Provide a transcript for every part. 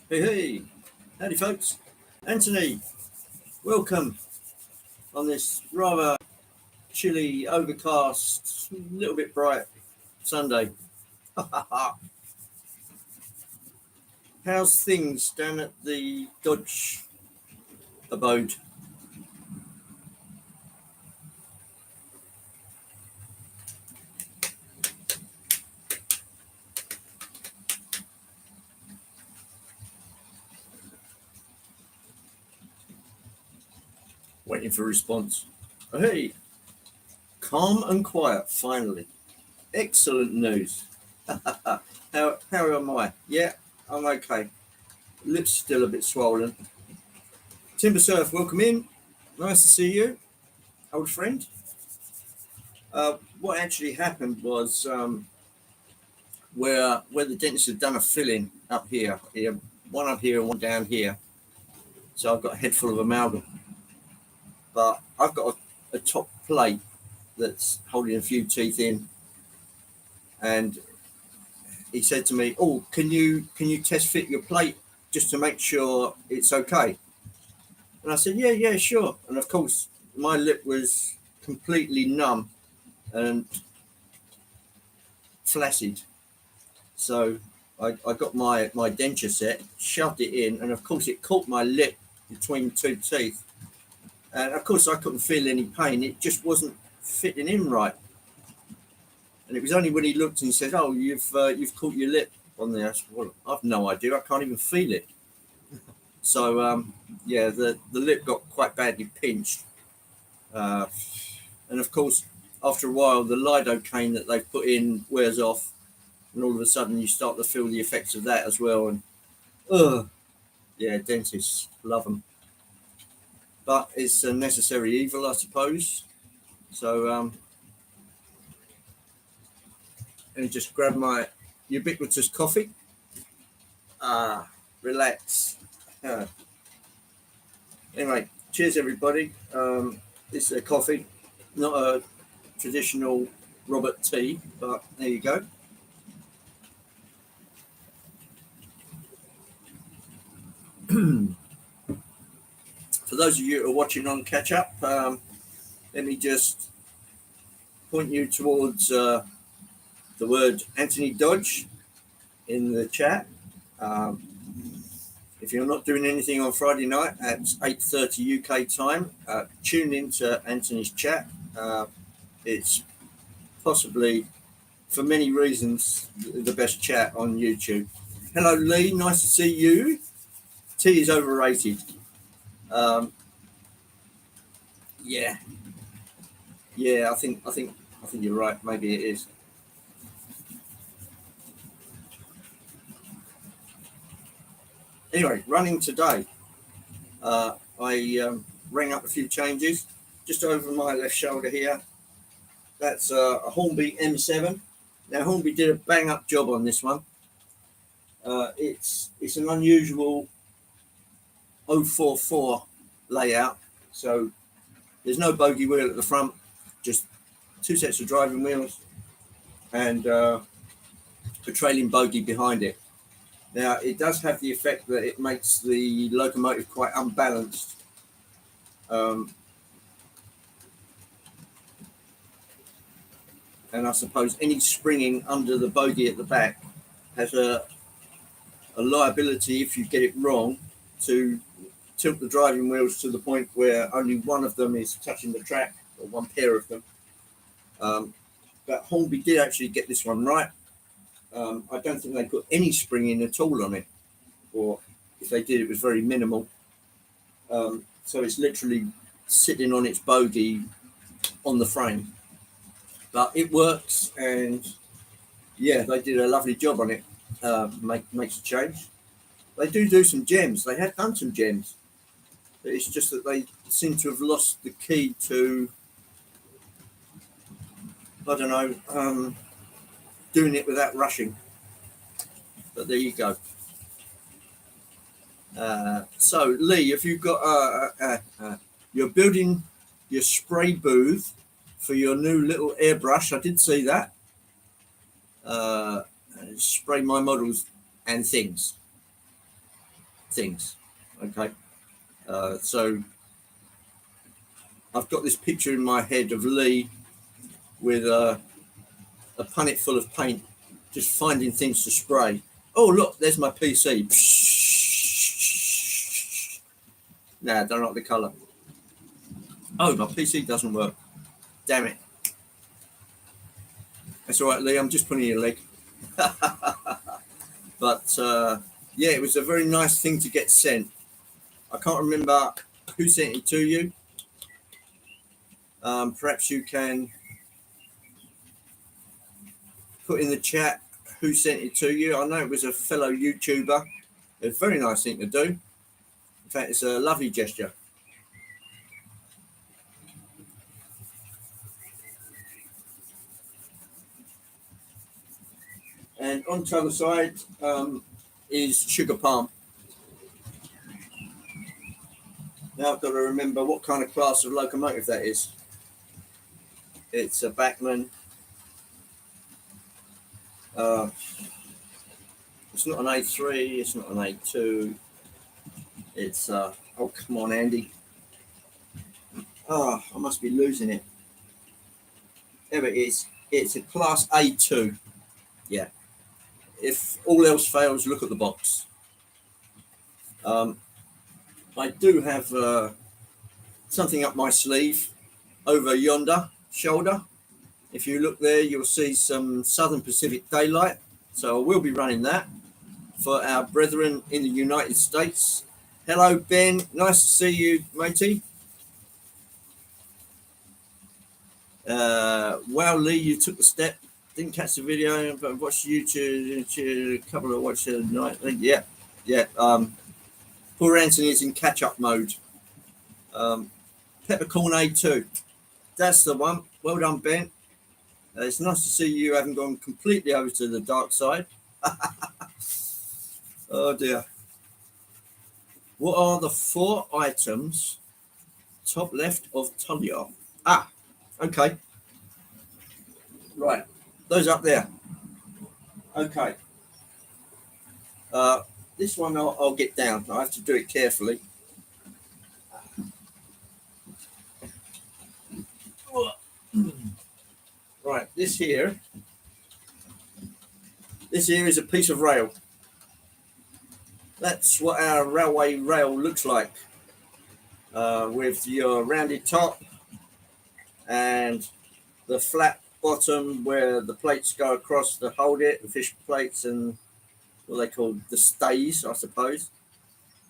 Hey, hey, howdy, folks. Anthony, welcome on this rather chilly, overcast, a little bit bright Sunday. How's things down at the Dodge abode? Waiting for a response. Hey, calm and quiet, finally. Excellent news. How am I? Yeah, I'm okay. Lips still a bit swollen. Timber Surf, welcome in. Nice to see you, old friend. What actually happened was where the dentist had done a filling up here, one up here and one down here. So I've got a head full of amalgam, but I've got a top plate that's holding a few teeth in, and he said to me, "Oh, can you test fit your plate just to make sure it's okay?" And I said, "Yeah, sure." And of course, my lip was completely numb and flaccid. So I got my denture set, shoved it in, and of course it caught my lip between two teeth. And of course I couldn't feel any pain. It just wasn't fitting in right. And it was only when he looked and said, "Oh, you've caught your lip on there." I said, "Well, I've no idea. I can't even feel it." So yeah, the lip got quite badly pinched. Uh, and of course, after a while, the lidocaine that they put in wears off, and all of a sudden you start to feel the effects of that as well. And yeah, dentists love them, but it's a necessary evil, I suppose. So let me just grab my ubiquitous coffee. Relax. Uh, anyway, cheers everybody. This is a coffee, not a traditional Robert tea, but there you go. For those of you who are watching on catch up, let me just point you towards the word Anthony Dodge in the chat. If you're not doing anything on Friday night at 8:30 UK time, tune into Anthony's chat. It's possibly, for many reasons, the best chat on YouTube. Hello, Lee. Nice to see you. Tea is overrated. Um, yeah, yeah. I think you're right. Maybe it is. Anyway, running today. I rang up a few changes just over my left shoulder here. That's a Hornby M7. Now Hornby did a bang up job on this one. It's an unusual 044 layout. So there's no bogey wheel at the front, just two sets of driving wheels and a trailing bogey behind it. Now it does have the effect that it makes the locomotive quite unbalanced. And I suppose any springing under the bogey at the back has a liability, if you get it wrong, to tilt the driving wheels to the point where only one of them is touching the track, or one pair of them. But Hornby did actually get this one right. I don't think they put any springing at all on it, or if they did, it was very minimal. So it's literally sitting on its bogey on the frame. But it works, and yeah, they did a lovely job on it. Makes a change. They do some gems. They have done some gems. But it's just that they seem to have lost the key to, I don't know, doing it without rushing. But there you go. So Lee, if you've got you're building your spray booth for your new little airbrush, I did see that. Spray my models and things. things. Okay, so I've got this picture in my head of Lee with a punnet full of paint, just finding things to spray. Oh, look, there's my PC. Nah, I don't like the colour. Oh, my PC doesn't work. Damn it. That's all right, Lee. I'm just pulling your leg. But yeah, it was a very nice thing to get sent. I can't remember who sent it to you. Perhaps you can put in the chat who sent it to you. I know it was a fellow YouTuber. It's a very nice thing to do. In fact, it's a lovely gesture. And on the other side is sugar palm. Now I've got to remember what kind of class of locomotive that is. It's a Bachmann. It's not an A3, it's not an A2. It's, oh, come on, Andy. Oh, I must be losing it. There it is. It's a class A2. Yeah. If all else fails, look at the box. I do have something up my sleeve over yonder shoulder. If you look there, you'll see some Southern Pacific daylight. So I will be running that for our brethren in the United States. Hello, Ben. Nice to see you, matey. Wow, Lee, you took the step. Didn't catch the video, but watched YouTube. A couple of watches at night. Yeah, yeah. Poor Anthony is in catch-up mode. Peppercorn A2. That's the one. Well done, Ben. It's nice to see you haven't gone completely over to the dark side. Oh, dear. What are the 4 items top left of Talia? Ah, okay. Right. Those up there. Okay. This one I'll get down. I have to do it carefully. Right, this here is a piece of rail. That's what our railway rail looks like, with your rounded top and the flat bottom where the plates go across to hold it, the fish plates and what they call the stays, I suppose.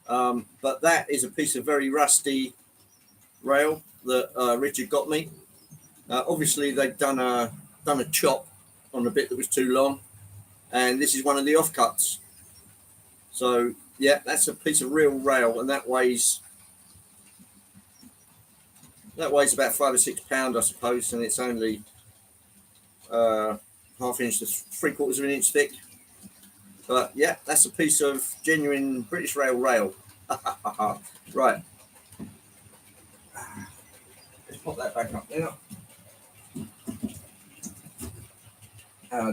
But that is a piece of very rusty rail that Richard got me. Obviously, they've done a chop on the bit that was too long, and this is one of the offcuts. So yeah, that's a piece of real rail, and that weighs about 5 or 6 pounds, I suppose, and it's only half inch to 3/4 of an inch thick. But yeah, that's a piece of genuine British rail. Right. Let's pop that back up there.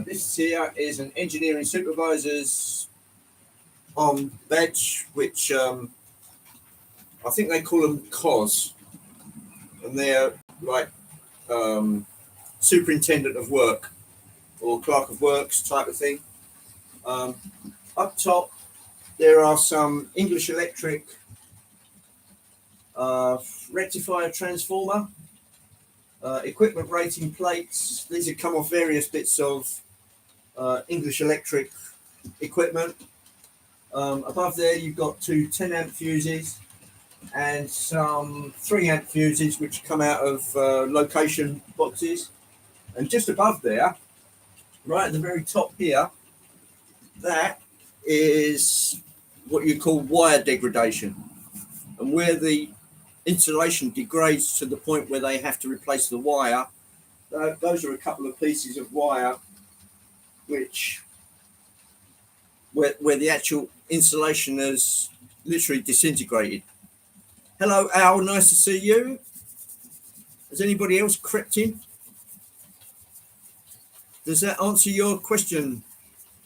This here is an engineering supervisor's badge, which I think they call them COS, and they're like superintendent of work or clerk of works type of thing. Up top, there are some English Electric rectifier transformer, equipment rating plates. These have come off various bits of English Electric equipment. Above there, you've got 2 10-amp fuses and some 3-amp fuses, which come out of location boxes. And just above there, right at the very top here, that is what you call wire degradation, and where the insulation degrades to the point where they have to replace the wire. Those are a couple of pieces of wire where the actual insulation has literally disintegrated. Hello, Al. Nice to see you. Has anybody else crept in? Does that answer your question,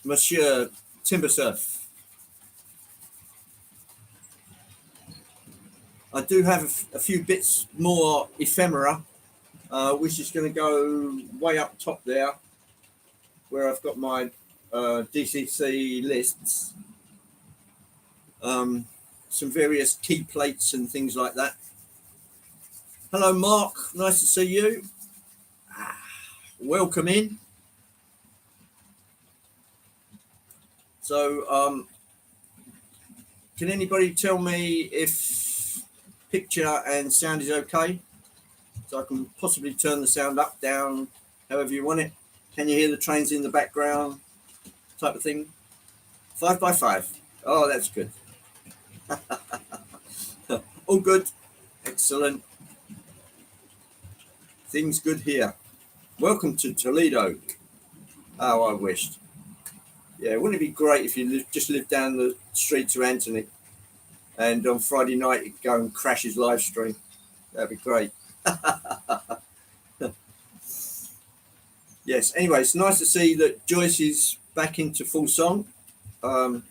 Monsieur Timbersurf? I do have a few bits more ephemera, which is going to go way up top there, where I've got my DCC lists, some various key plates and things like that. Hello, Mark. Nice to see you. Welcome in. So, can anybody tell me if picture and sound is okay? So I can possibly turn the sound up, down, however you want it. Can you hear the trains in the background? Type of thing. 5x5. Oh, that's good. All good. Excellent. Things good here. Welcome to Toledo. Oh, I wished. Yeah, wouldn't it be great if you just lived down the street to Anthony and on Friday night you'd go and crash his live stream? That'd be great. Yes, anyway, it's nice to see that Joyce is back into full song. I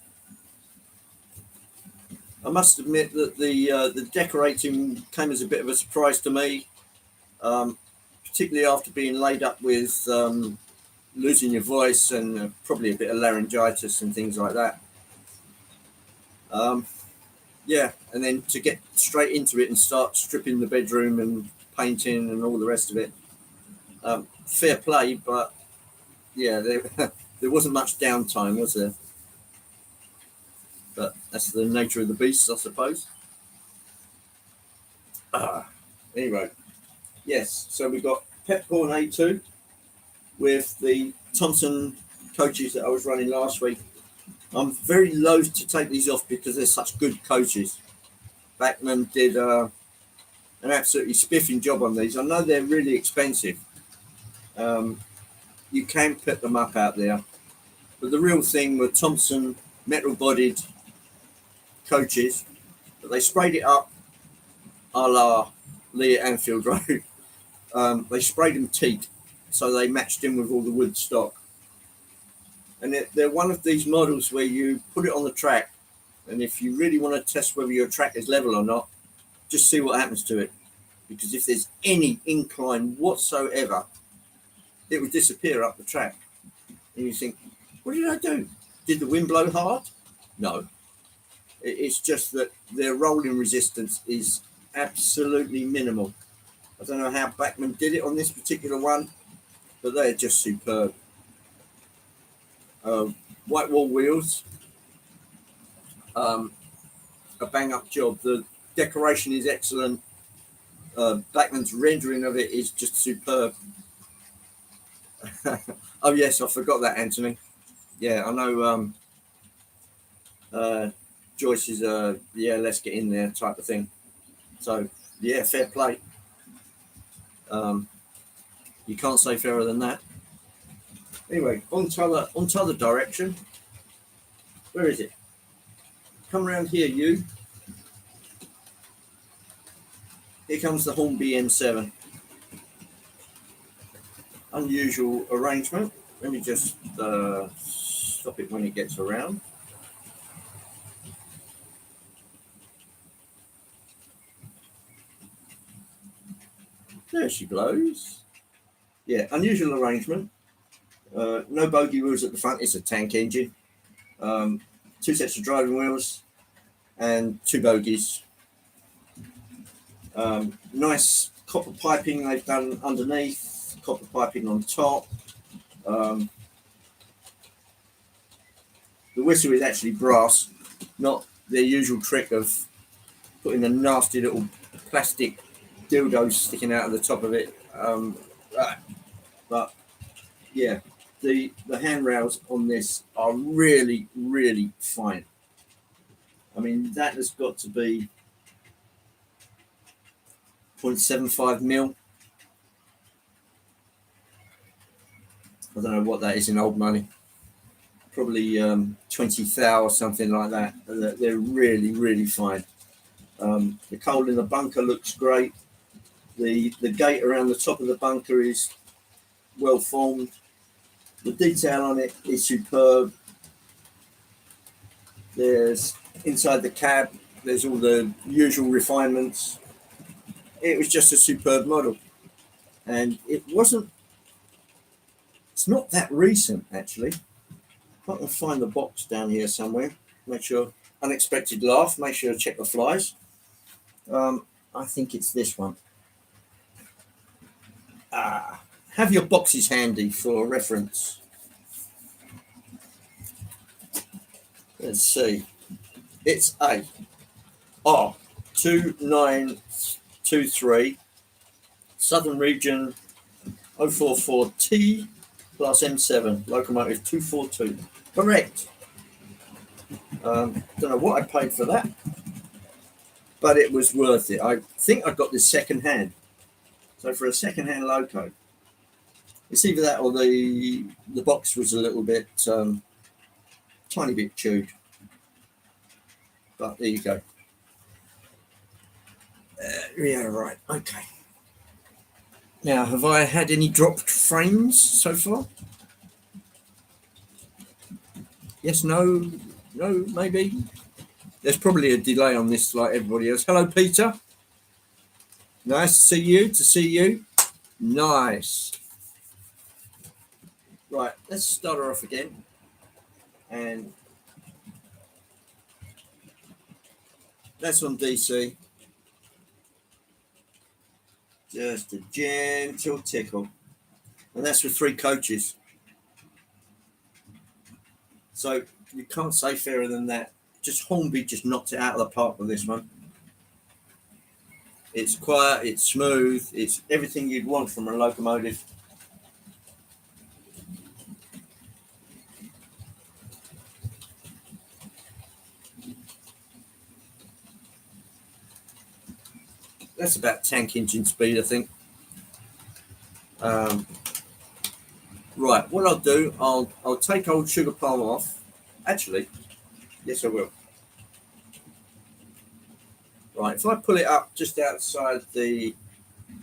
must admit that the decorating came as a bit of a surprise to me, particularly after being laid up with losing your voice and probably a bit of laryngitis and things like that. Yeah, and then to get straight into it and start stripping the bedroom and painting and all the rest of it. Fair play, but yeah, there wasn't much downtime, was there? But that's the nature of the beast, I suppose. Anyway, yes, so we've got Peppercorn A2 with the Thompson coaches that I was running last week. I'm very loath to take these off because they're such good coaches. Bachmann did an absolutely spiffing job on these. I know they're really expensive. You can pick them up out there. But the real thing were Thompson metal-bodied coaches. But they sprayed it up a la Lee at Anfield Road. They sprayed them teak, so they matched in with all the wood stock. And they're one of these models where you put it on the track, and if you really want to test whether your track is level or not, just see what happens to it. Because if there's any incline whatsoever, it will disappear up the track. And you think, what did I do? Did the wind blow hard? No. It's just that their rolling resistance is absolutely minimal. I don't know how Bachmann did it on this particular one, but they're just superb. White wall wheels, a bang up job. The decoration is excellent. Bachmann's rendering of it is just superb. Oh yes, I forgot that, Anthony. Yeah, I know. Joyce is yeah, let's get in there type of thing. So yeah, fair play. You can't say fairer than that. Anyway, on to other direction. Where is it? Come around here, you. Here comes the Hornby M7. Unusual arrangement. Let me just stop it when it gets around. There she blows. Yeah, unusual arrangement. No bogey wheels at the front. It's a tank engine. 2 sets of driving wheels and 2 bogies. Nice copper piping they've done underneath, copper piping on top. The whistle is actually brass, not their usual trick of putting a nasty little plastic dildo sticking out of the top of it. But yeah, the handrails on this are really, really fine. I mean, that has got to be 0.75 mil. I don't know what that is in old money. Probably 20 thou or something like that. They're really, really fine. The coal in the bunker looks great. The gate around the top of the bunker is well formed. The detail on it is superb. There's inside the cab, There's all the usual refinements. It was just a superb model, and it's not that recent actually. If I can find the box down here somewhere, make sure, unexpected laugh, make sure to check the flies. I think it's this one. Have your boxes handy for reference. Let's see. It's a R2923 Southern Region 044T plus M7 locomotive 242. Correct. Don't know what I paid for that, but it was worth it. I think I got this second hand. So for a second hand loco, it's either that or the box was a little bit tiny bit chewed. But there you go. Yeah, right. Okay. Now, have I had any dropped frames so far? Yes, no, maybe. There's probably a delay on this like everybody else. Hello, Peter. Nice to see you. Nice. Right, let's start her off again. And that's on DC. Just a gentle tickle. And that's with 3 coaches. So you can't say fairer than that. Just Hornby just knocked it out of the park with this one. It's quiet, it's smooth, it's everything you'd want from a locomotive. That's about tank engine speed, I think. Right, what I'll do, I'll take old Sugar Palm off. Actually, yes, I will. Right, if I pull it up just outside the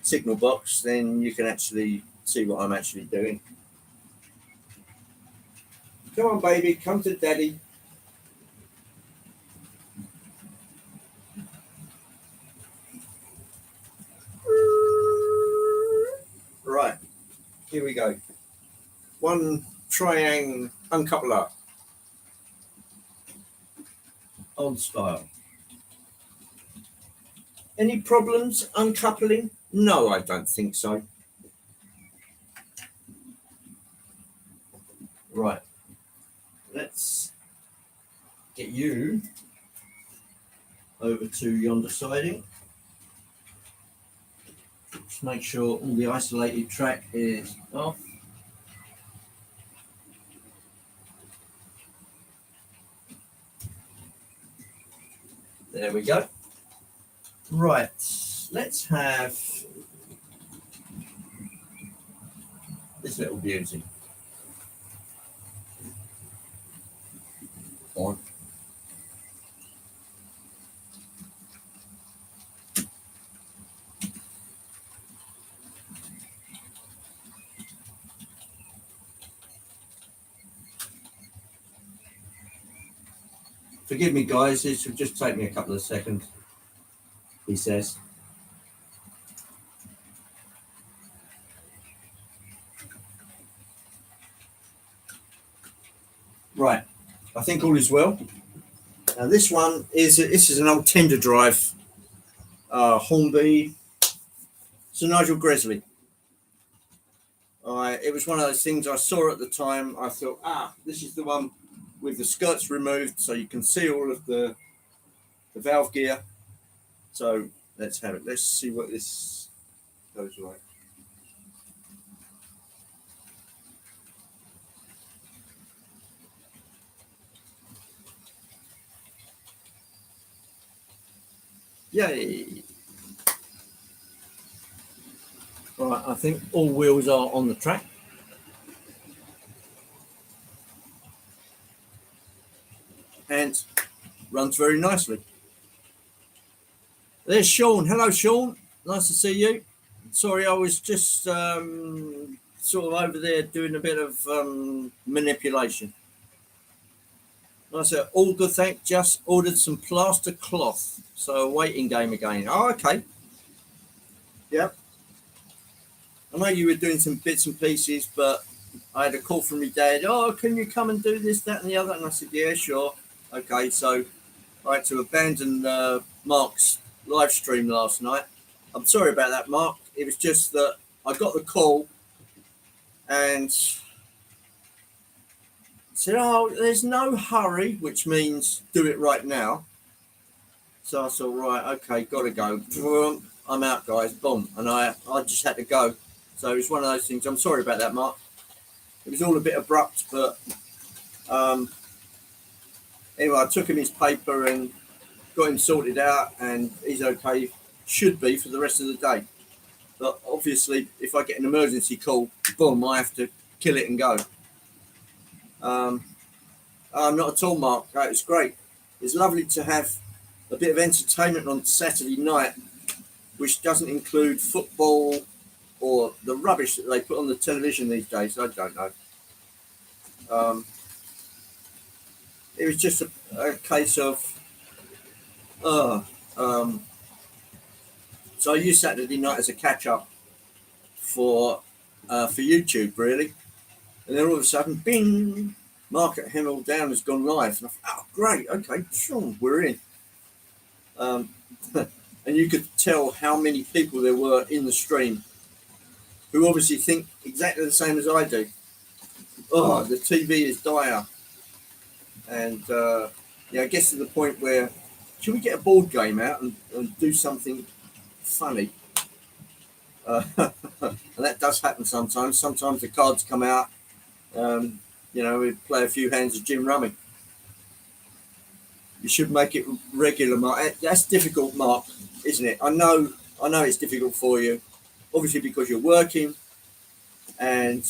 signal box, then you can actually see what I'm actually doing. Come on, baby, come to daddy. Right, here we go. One triangle uncoupler. Old style. Any problems uncoupling? No, I don't think so. Right. Let's get you over to yonder siding. Just make sure all the isolated track is off. There we go. Right, let's have this little beauty on. Forgive me, guys, this will just take me a couple of seconds, he says. Right, I think all is well. Now this one is an old tender drive Hornby. It's a Nigel Gresley. It was one of those things I saw at the time. I thought, this is the one with the skirts removed, so you can see all of the valve gear. So let's have it. Let's see what this goes like. Yay! Right, I think all wheels are on the track. And runs very nicely. There's Sean. Hello, Sean. Nice to see you. Sorry, I was just sort of over there doing a bit of manipulation. And I said, all good, thank. Just ordered some plaster cloth. So a waiting game again. Oh, okay. Yep. I know you were doing some bits and pieces, but I had a call from my dad. Oh, can you come and do this, that, and the other? And I said, yeah, sure. Okay, so I had to abandon Mark's live stream last night. I'm sorry about that, Mark. It was just that I got the call and said, oh, there's no hurry, which means do it right now. So I thought, right, okay, got to go. Boom, I'm out, guys. Boom. And I just had to go. So it was one of those things. I'm sorry about that, Mark. It was all a bit abrupt, but anyway, I took him his paper and got him sorted out, and he's okay. Should be for the rest of the day. But obviously, if I get an emergency call, boom, I have to kill it and go. Not at all, Mark. It's great. It's lovely to have a bit of entertainment on Saturday night, which doesn't include football or the rubbish that they put on the television these days. I don't know. It was just a case of, so I used Saturday night as a catch-up for YouTube, really. And then all of a sudden, bing, Market Hemel Down has gone live. And I thought, oh, great, okay, sure, we're in. And you could tell how many people there were in the stream who obviously think exactly the same as I do. Oh, the TV is dire. And it gets to the point where, should we get a board game out and do something funny? And that does happen sometimes. Sometimes the cards come out. We play a few hands of gin rummy. You should make it regular, Mark. That's difficult, Mark, isn't it? I know it's difficult for you, obviously because you're working. And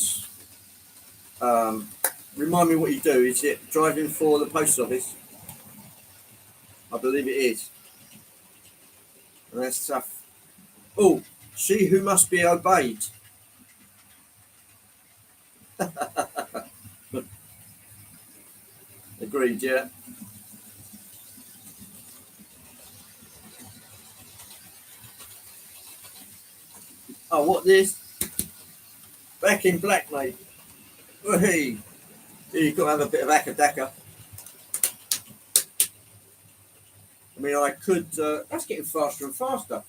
remind me what you do. Is it driving for the post office? I believe it is. And that's tough. Oh, she who must be obeyed. Agreed, yeah. Oh, what this? Back in black, mate. Hey, you've got to have a bit of akadaka. I mean, I could. That's getting faster and faster.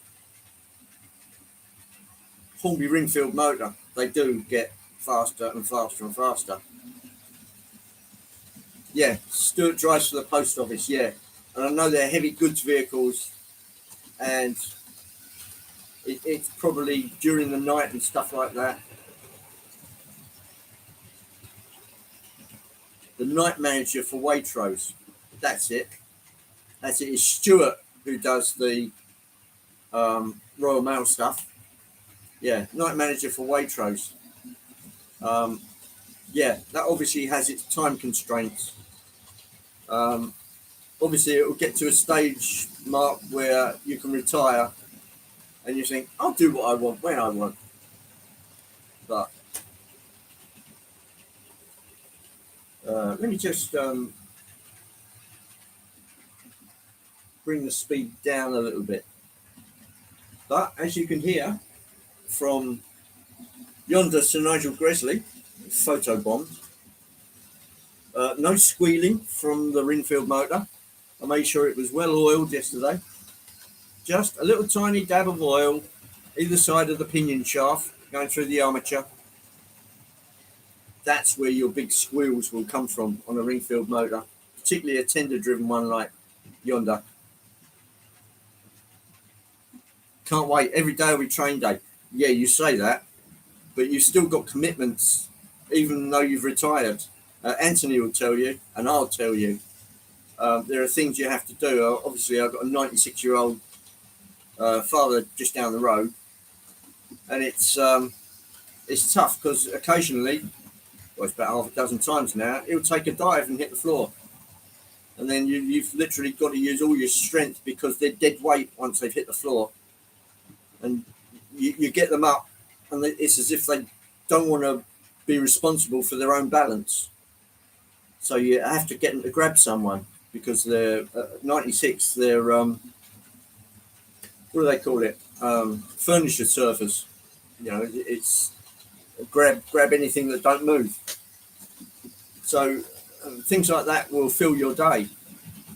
Hornby Ringfield motor. They do get faster and faster and faster. Yeah, Stuart drives for the post office. Yeah, and I know they're heavy goods vehicles, and it's probably during the night and stuff like that. The night manager for Waitrose. That's it. That's it. It's Stuart who does the Royal Mail stuff. Yeah, night manager for Waitrose. That obviously has its time constraints. Obviously, it will get to a stage, Mark, where you can retire and you think, I'll do what I want when I want. But let me just bring the speed down a little bit. But as you can hear from yonder Sir Nigel Gresley, photobombed, no squealing from the Ringfield motor. I made sure it was well oiled yesterday. Just a little tiny dab of oil either side of the pinion shaft going through the armature. That's where your big squeals will come from on a Ringfield motor, particularly a tender-driven one like yonder. Can't wait. Every day will be train day. Yeah, you say that, but you've still got commitments, even though you've retired. Anthony will tell you, and I'll tell you. There are things you have to do. Obviously, I've got a 96-year-old father just down the road, and it's tough because occasionally, well, it's about half a dozen times now, he'll take a dive and hit the floor. And then you've literally got to use all your strength because they're dead weight once they've hit the floor. And you get them up, and it's as if they don't want to be responsible for their own balance. So you have to get them to grab someone because they're 96. They're what do they call it? Furniture surfers. You know, it's grab anything that don't move. So things like that will fill your day,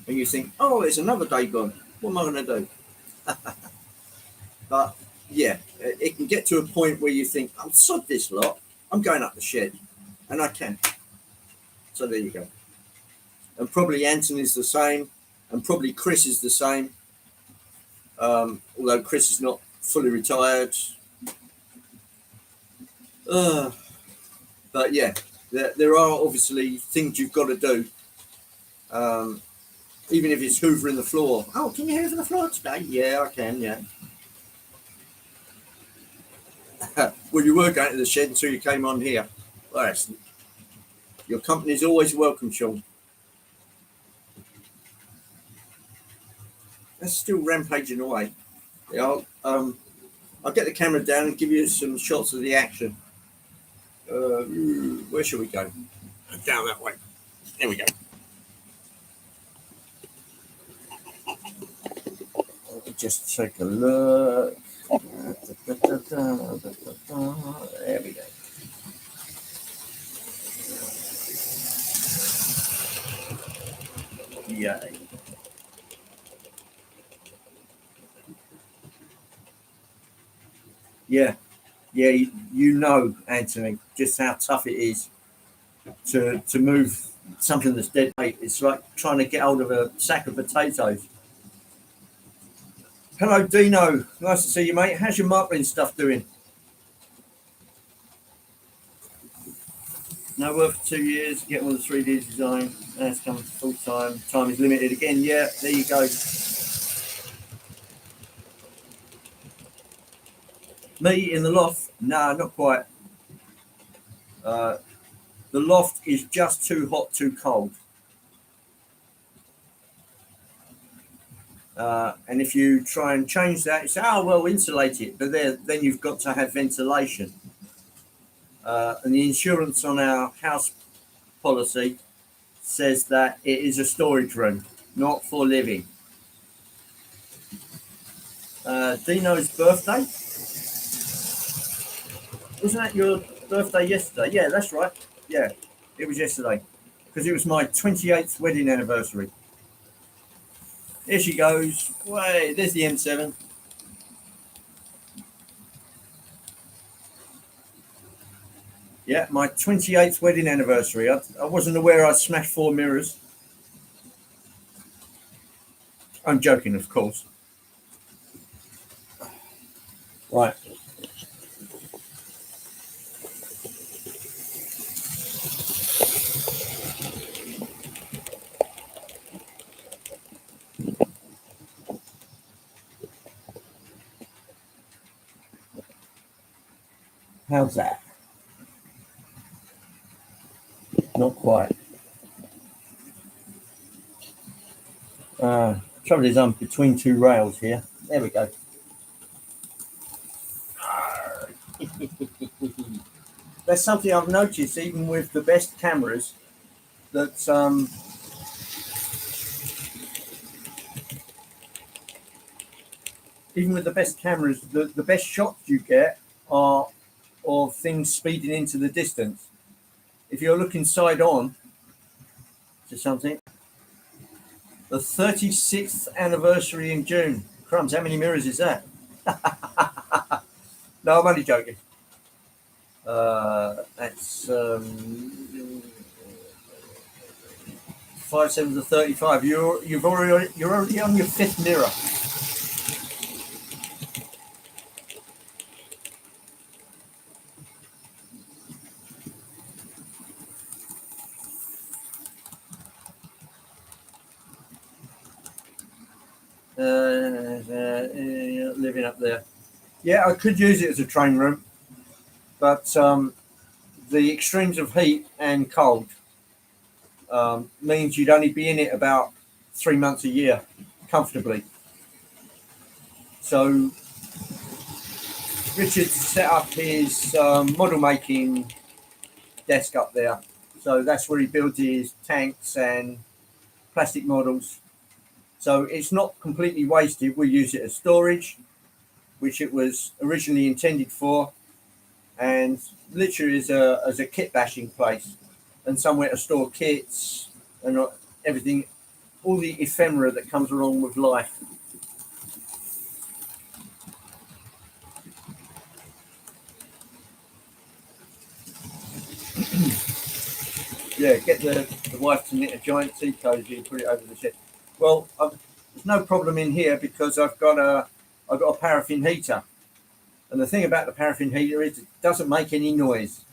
and you think, oh, there's another day gone. What am I going to do? But yeah, it can get to a point where you think, I'm sod this lot. I'm going up the shed, and I can. So there you go. And probably Anthony's the same, and probably Chris is the same. Although Chris is not fully retired. But yeah, there are obviously things you've got to do. Even if it's hoovering the floor. Oh, can you hoover the floor today? Yeah, I can, yeah. Well, you were going to the shed until you came on here. Well, excellent. Your company is always welcome, Sean. That's still rampaging away. Yeah, I'll get the camera down and give you some shots of the action. Where should we go? Down that way. There we go. Just take a look. There we go. Yay. Yeah, you know, Anthony, just how tough it is to move something that's dead weight. It's like trying to get hold of a sack of potatoes. Hello, Dino. Nice to see you, mate. How's your marketing stuff doing? No work for 2 years. Get all the 3D design. That's come full time. Time is limited again. Yeah, there you go. Me in the loft? Nah, not quite. The loft is just too hot, too cold. And if you try and change that, you say, oh, well, insulate it. But then you've got to have ventilation. And the insurance on our house policy says that it is a storage room, not for living. Dino's birthday? Wasn't that your birthday yesterday? Yeah, that's right. Yeah, it was yesterday. Because it was my 28th wedding anniversary. Here she goes. Way, there's the M7. Yeah, my 28th wedding anniversary. I wasn't aware I'd smashed 4 mirrors. I'm joking, of course. Right. How's that? Not quite. Trouble is, I'm between 2 rails here. There we go. That's something I've noticed, even with the best cameras, that even with the best cameras, the best shots you get are of things speeding into the distance. If you're looking side on to something, the 36th anniversary in June. Crumbs, how many mirrors is that? No, I'm only joking. That's 5 7 to 35. You're already on your 5th mirror. Living up there. Yeah, I could use it as a train room, but the extremes of heat and cold means you'd only be in it about 3 months a year, comfortably. So Richard set up his model making desk up there, So that's where he builds his tanks and plastic models. So it's not completely wasted. We use it as storage, which it was originally intended for, and literally as a kit bashing place and somewhere to store kits and everything, all the ephemera that comes along with life. Yeah, get the wife to knit a giant tea cozy and put it over the shed. Well, there's no problem in here because I've got a paraffin heater, and the thing about the paraffin heater is it doesn't make any noise.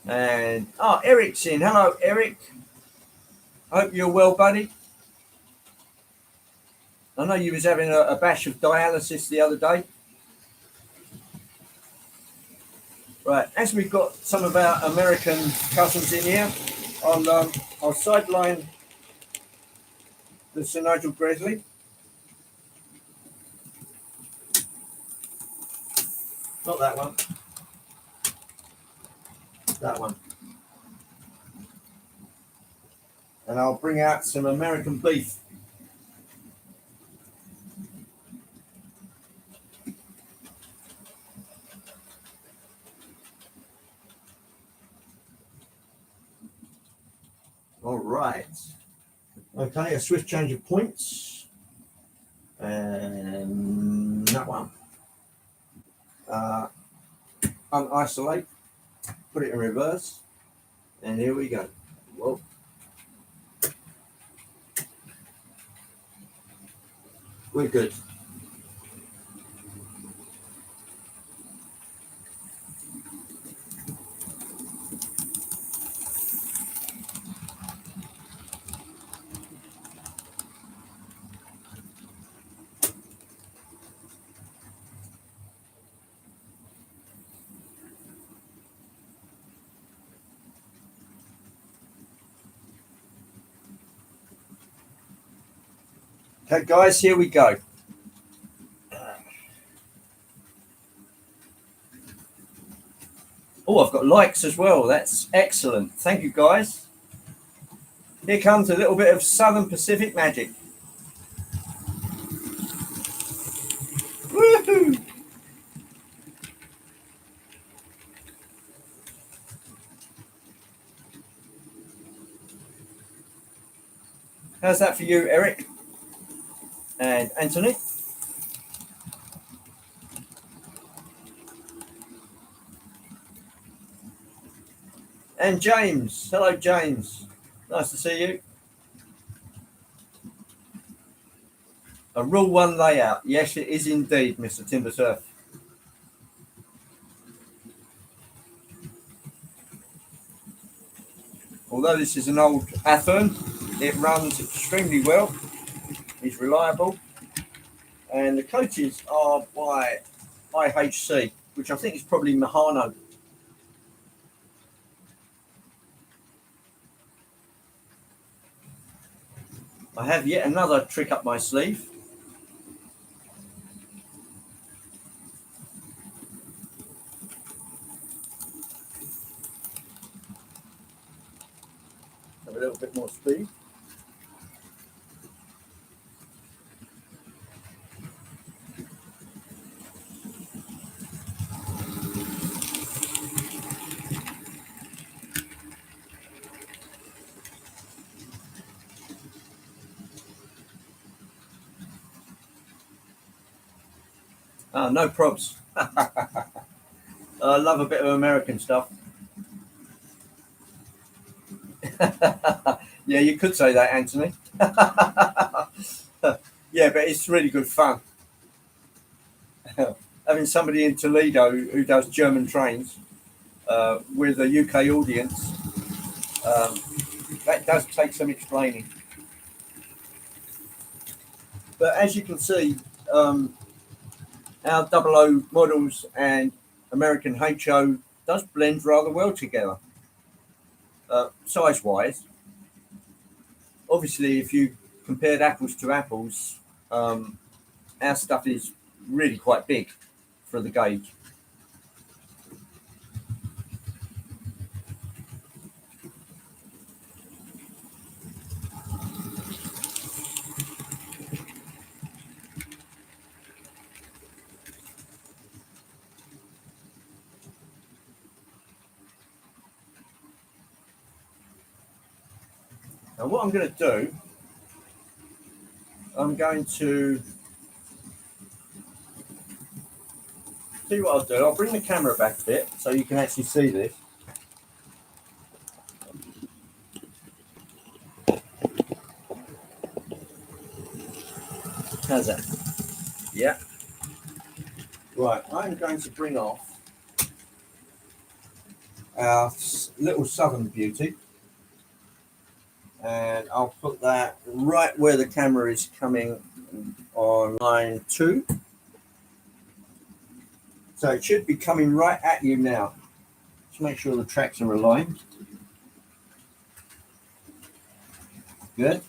And Eric's in. Hello, Eric. I hope you're well, buddy. I know you was having a bash of dialysis the other day. Right, as we've got some of our American cousins in here, I'll sideline the Sir Nigel Gresley. Not that one. That one. And I'll bring out some American beef. All right. Okay, a swift change of points. And that one. Unisolate. Put it in reverse. And here we go. Whoa. We're good. Okay, guys, here we go. Oh, I've got likes as well. That's excellent. Thank you, guys. Here comes a little bit of Southern Pacific magic. Woohoo! How's that for you, Eric? And Anthony? And James. Hello, James. Nice to see you. A Rule 1 layout. Yes, it is indeed, Mr. Timbersurf. Although this is an old Athearn, it runs extremely well. It's reliable. And the coaches are by IHC, which I think is probably Mahano. I have yet another trick up my sleeve. Have a little bit more speed. No probs. I love a bit of American stuff. Yeah, you could say that, Anthony. Yeah, but it's really good fun. Having somebody in Toledo who does German trains with a UK audience, that does take some explaining. But as you can see, our 00 models and American HO does blend rather well together, size-wise. Obviously, if you compared apples to apples, our stuff is really quite big for the gauge. Now what I'm going to do, I'm going to see what I'll do. I'll bring the camera back a bit so you can actually see this. How's that? Yeah. Right, I'm going to bring off our little Southern Beauty, and I'll put that right where the camera is coming on line 2. So it should be coming right at you now. Just make sure the tracks are aligned. Good.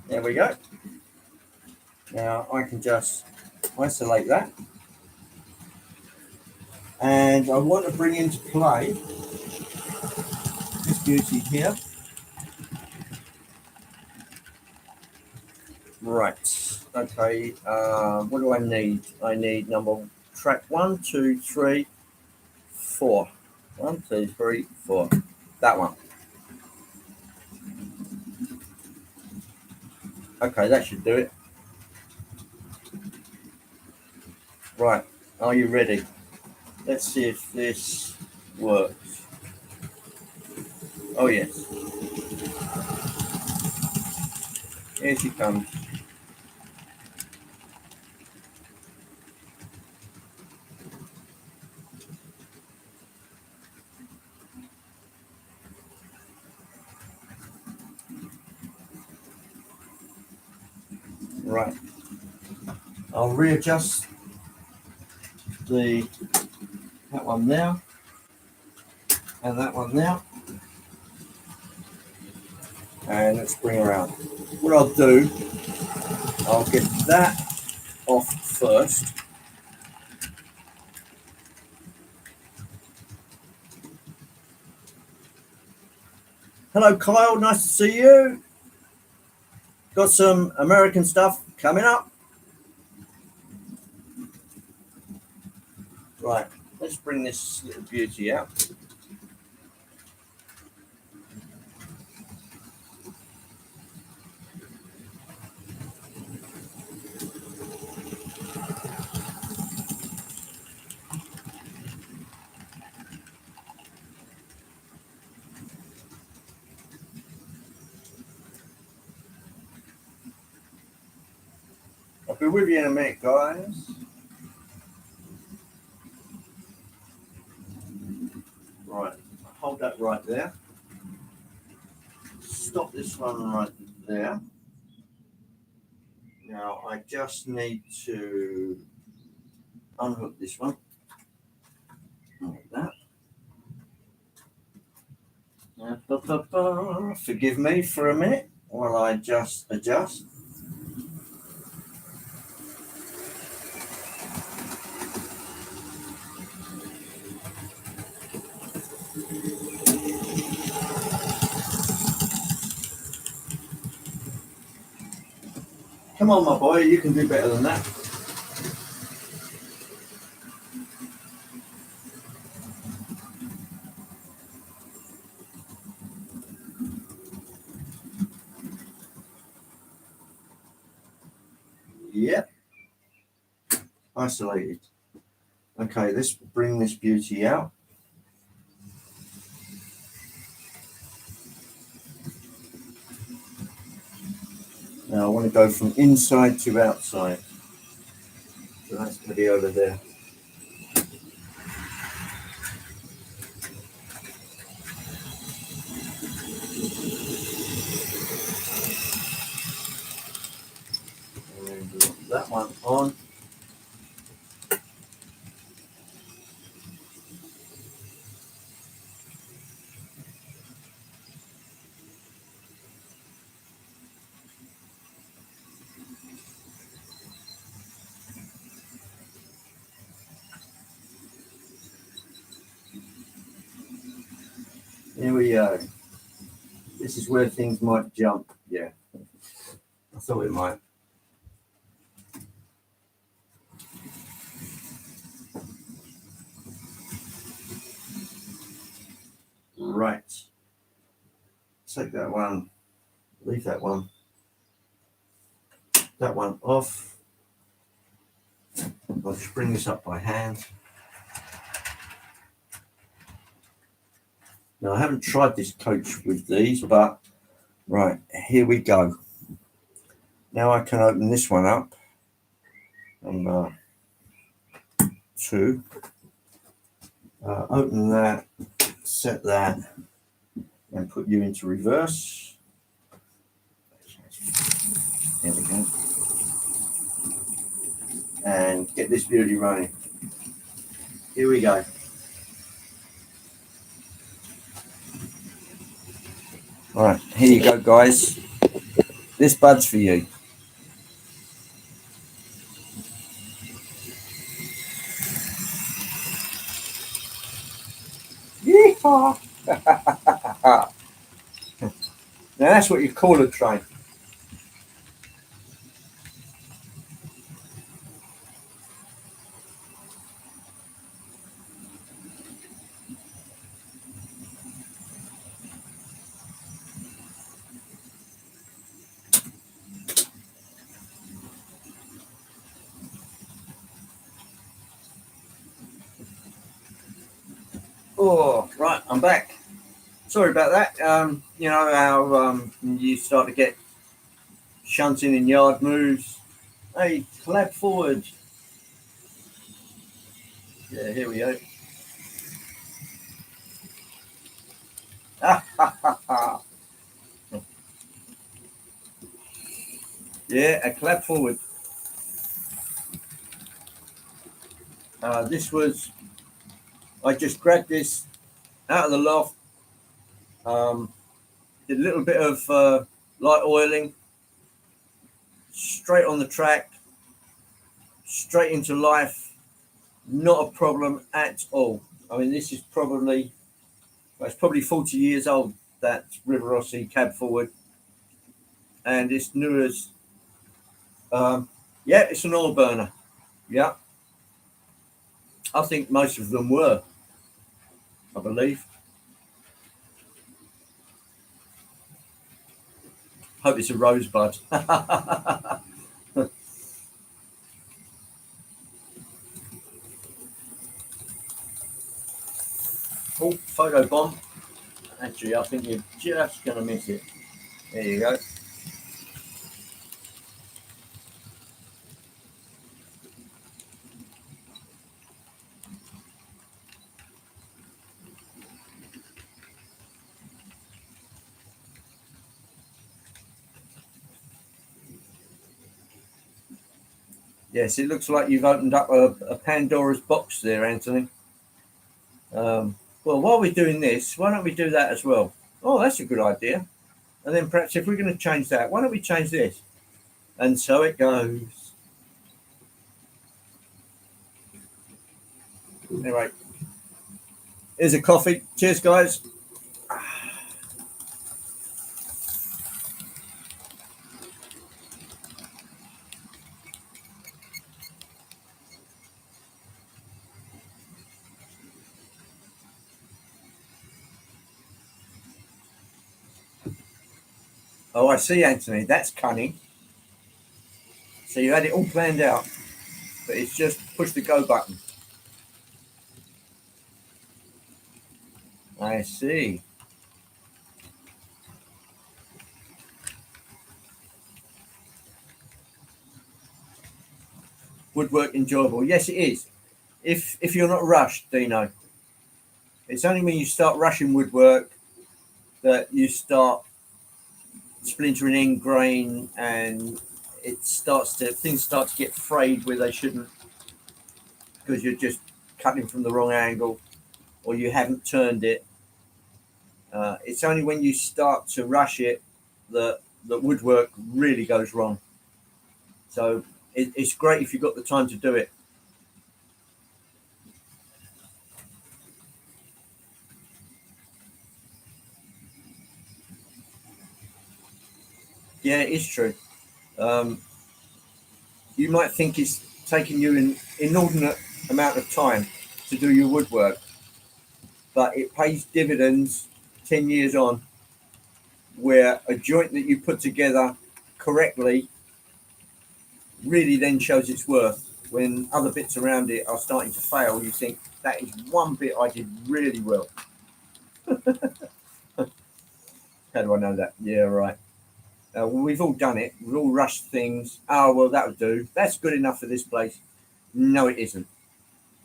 There we go. Now I can just isolate that. And I want to bring into play this beauty here. Right. Okay. What do I need? I need track 1, 2, 3, 4. 1, 2, 3, 4. That one. Okay, that should do it. Right. Are you ready? Let's see if this works. Oh yes. Here she comes. Right. I'll readjust that one now and that one now. And let's bring her around. What I'll do, I'll get that off first. Hello Kyle, nice to see you. Got some American stuff coming up. Right, let's bring this little beauty out. I'll be with you in a minute, guys. Right, hold that right there. Stop this one right there. Now I just need to unhook this one. Like that. Forgive me for a minute while I just adjust. Come on, my boy, you can do better than that. Yep. Isolated. Okay, let's bring this beauty out. Now I want to go from inside to outside. So that's going to be over there. And put that one on. Here we go. This is where things might jump. Yeah, I thought it might. Right. Take that one. Leave that one. That one off. I'll just bring this up by hand. Now, I haven't tried this coach with these, but right, here we go. Now I can open this one up. Number 2. Open that, set that, and put you into reverse. There we go. And get this beauty running. Here we go. All right, here you go, guys. This bud's for you. Yeehaw! Now that's what you call a train. Oh, right, I'm back. Sorry about that. You know how you start to get shunting in yard moves. Hey, clap forward. Yeah, here we go. Yeah, a clap forward. This was, I just grabbed this out of the loft, did a little bit of light oiling, straight on the track, straight into life, not a problem at all. I mean, this is probably, well, it's probably 40 years old, that River Rossi cab forward, and it's new as, yeah, it's an oil burner. Yeah, I think most of them were, I believe. Hope it's a rosebud. Oh, photo bomb. Actually, I think you're just going to miss it. There you go. Yes, it looks like you've opened up a Pandora's box there, Anthony. Well, while we're doing this, why don't we do that as well? Oh, that's a good idea. And then perhaps if we're going to change that, why don't we change this? And so it goes. Anyway, here's a coffee. Cheers, guys. Oh, I see, Anthony. That's cunning. So you had it all planned out, but it's just push the go button. I see. Woodwork enjoyable. Yes, it is. If you're not rushed, Dino. It's only when you start rushing woodwork that you start splintering in grain, and things start to get frayed where they shouldn't, because you're just cutting from the wrong angle or you haven't turned it. It's only when you start to rush it that woodwork really goes wrong. So it's great if you've got the time to do it. Yeah, it is true. Um, you might think it's taking you an inordinate amount of time to do your woodwork, but it pays dividends 10 years on, where a joint that you put together correctly really then shows its worth. When other bits around it are starting to fail, you think that is one bit I did really well. How do I know that? Yeah, right. Well, we've all done it. We've all rushed things. Oh, well, that'll do. That's good enough for this place. No, it isn't.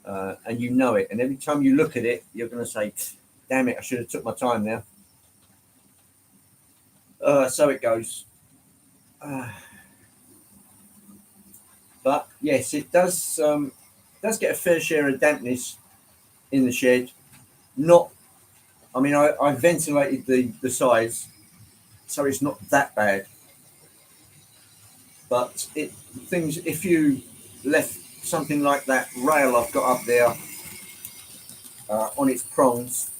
And you know it. And every time you look at it, you're going to say, damn it, I should have took my time now. So it goes. But yes, it does get a fair share of dampness in the shed. Not, I mean, I ventilated the sides, so it's not that bad. But it things if you left something like that rail I've got up there on its prongs,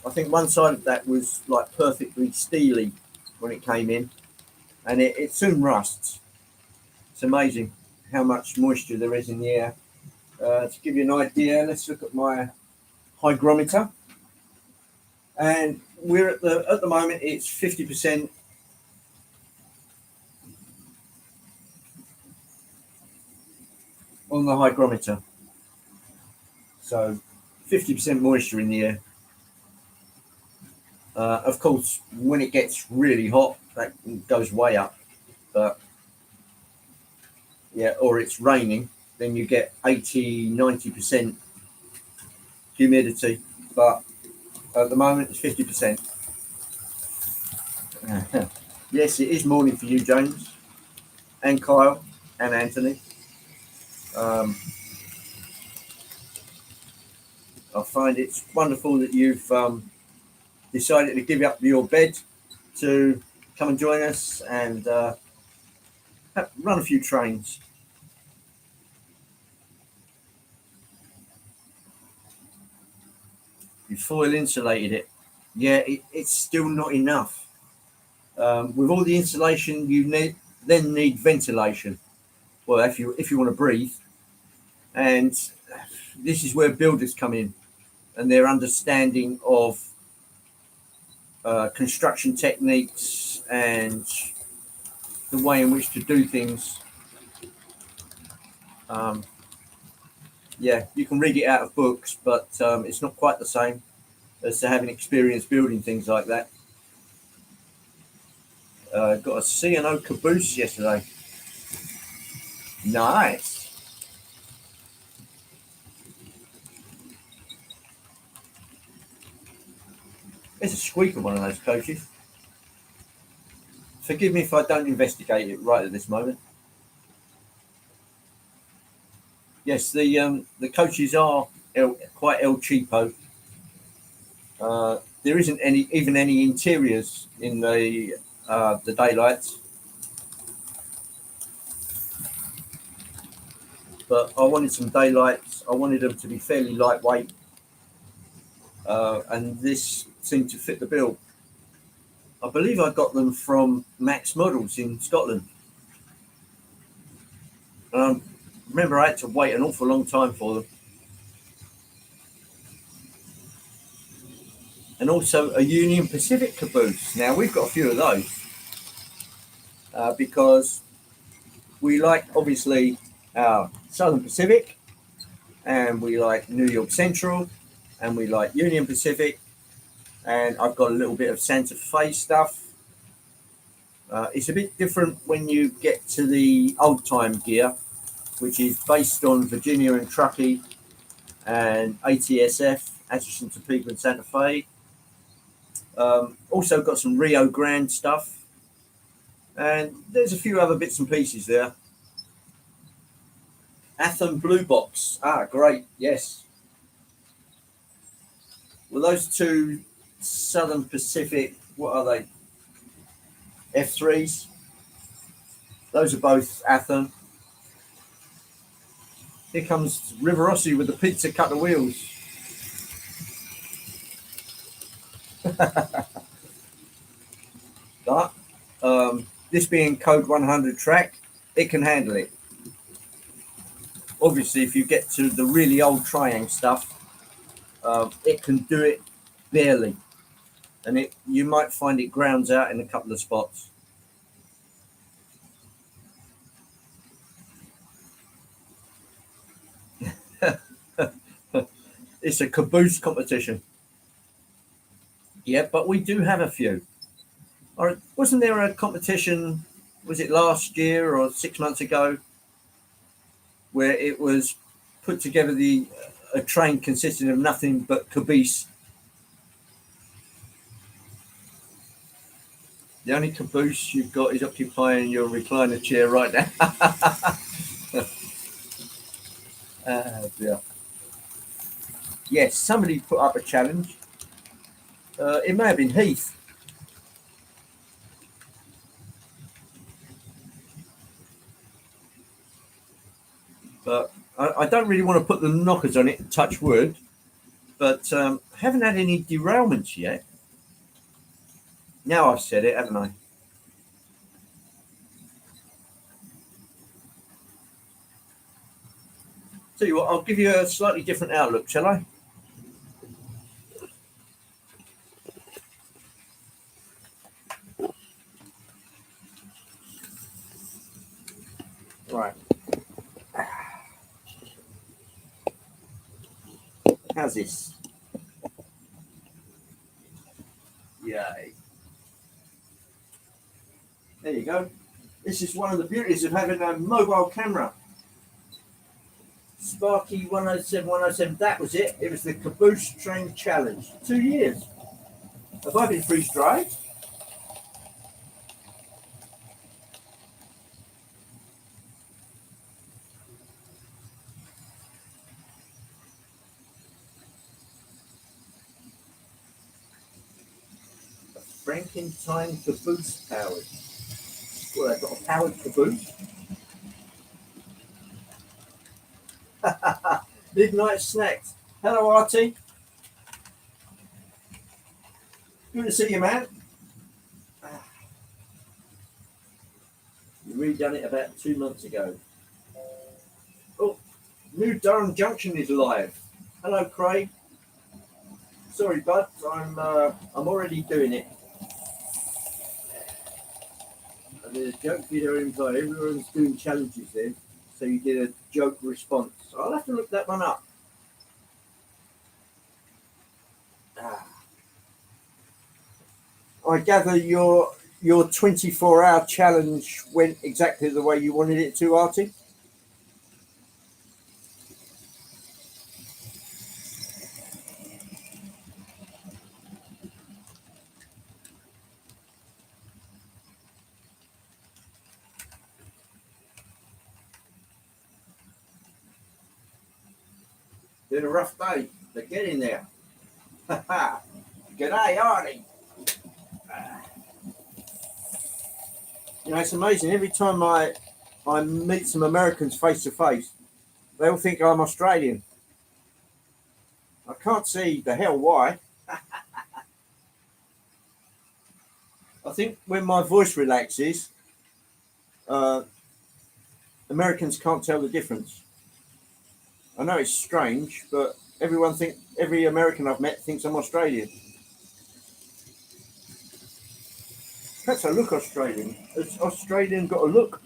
I think one side of that was like perfectly steely when it came in, and it soon rusts. It's amazing how much moisture there is in the air. To give you an idea, let's look at my hygrometer, and we're at the moment it's 50% on the hygrometer, so 50% moisture in the air. Of course, when it gets really hot, that goes way up. But yeah, or it's raining, then you get 80, 90% humidity. But at the moment, it's 50%. Yes, it is morning for you, James, and Kyle, and Anthony. Um, I find it's wonderful that you've decided to give up your bed to come and join us and run a few trains. You foil insulated it. Yeah, it's still not enough. With all the insulation, you then need ventilation. Well, if you want to breathe, and this is where builders come in and their understanding of construction techniques and the way in which to do things. Um, yeah, you can read it out of books, but it's not quite the same as to having experience building things like that. Got a C&O caboose yesterday. Nice. It's a squeaker, one of those coaches. Forgive me if I don't investigate it right at this moment. Yes, the coaches are quite El Cheapo. There isn't even any interiors in the daylights, but I wanted some daylights. I wanted them to be fairly lightweight, and this seemed to fit the bill. I believe I got them from Max Models in Scotland. Remember, I had to wait an awful long time for them. And also a Union Pacific caboose. Now, we've got a few of those because we like, obviously, our Southern Pacific, and we like New York Central, and we like Union Pacific, and I've got a little bit of Santa Fe stuff. It's a bit different when you get to the old time gear, which is based on Virginia and Truckee and ATSF, Atchison, Topeka, and Santa Fe. Also got some Rio Grande stuff, and there's a few other bits and pieces there. Atham Blue Box. Ah, great. Yes. Well, those two Southern Pacific, what are they? F3s. Those are both Atham. Here comes River Rossi with the pizza cutter wheels. But This being code 100 track, it can handle it. Obviously, if you get to the really old Triang stuff, it can do it barely, and you might find it grounds out in a couple of spots. It's a caboose competition. Yeah, but we do have a few. Or wasn't there a competition? Was it last year or 6 months ago, where it was put together a train consisting of nothing but caboose? The only caboose you've got is occupying your recliner chair right now. Yeah. Yes, somebody put up a challenge. It may have been Heath. But I don't really want to put the knockers on it, touch wood, but haven't had any derailments yet. Now I've said it, haven't I? Tell you what, I'll give you a slightly different outlook, shall I? Right. How's this? Yay. There you go. This is one of the beauties of having a mobile camera. Sparky 107 107, that was it. It was the Caboose Train Challenge. 2 years. Have I been freeze dried? Frankenstein caboose powered. Well, I've got a powered caboose. Midnight snacks. Hello, Artie. Good to see you, man. You redone it about 2 months ago. Oh, New Durham Junction is live. Hello, Craig. Sorry, bud. I'm already doing it. I did a joke video invite. Everyone's doing challenges then, so you did a joke response. I'll have to look that one up. I gather your 24-hour challenge went exactly the way you wanted it to, Artie. Been a rough day, but get in there. G'day, Artie. You know, it's amazing. Every time I meet some Americans face to face, they all think I'm Australian. I can't see the hell why. I think when my voice relaxes, Americans can't tell the difference. I know it's strange, but every American I've met thinks I'm Australian. Perhaps I look Australian. Has Australian got a look?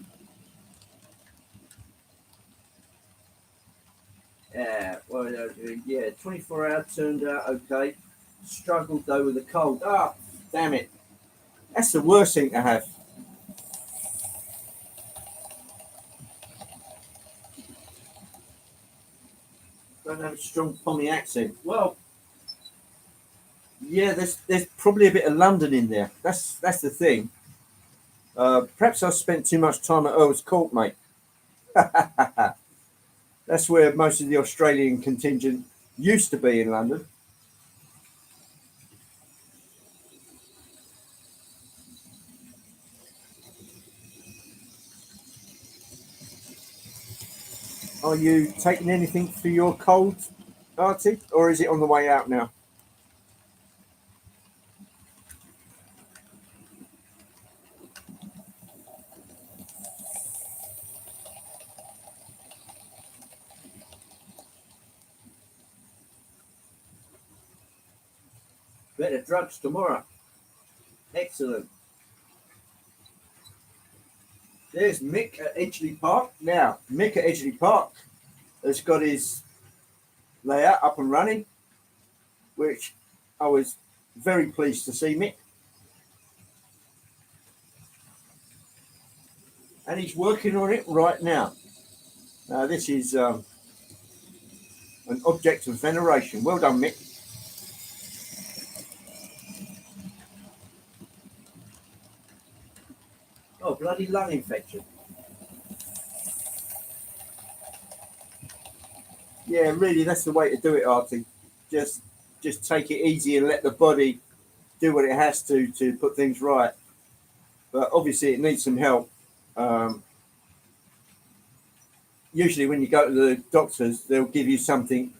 Yeah, well, yeah, 24 hours turned out okay. Struggled though with the cold. Ah, damn it. That's the worst thing to have. Don't have a strong Pommy accent. Well, yeah, there's probably a bit of London in there. That's the thing. Perhaps I spent too much time at Earl's Court, mate. That's where most of the Australian contingent used to be in London. Are you taking anything for your cold, Artie, or is it on the way out now? better drugs tomorrow. Excellent. There's Mick at Edgeley Park. Now, Mick at Edgeley Park has got his layout up and running, which I was very pleased to see, Mick. And he's working on it right now. Now, this is an object of veneration. Well done, Mick. Oh, bloody lung infection. Yeah, really, that's the way to do it, Artie. Just take it easy and let the body do what it has to put things right. But obviously, it needs some help. Usually, when you go to the doctors, they'll give you something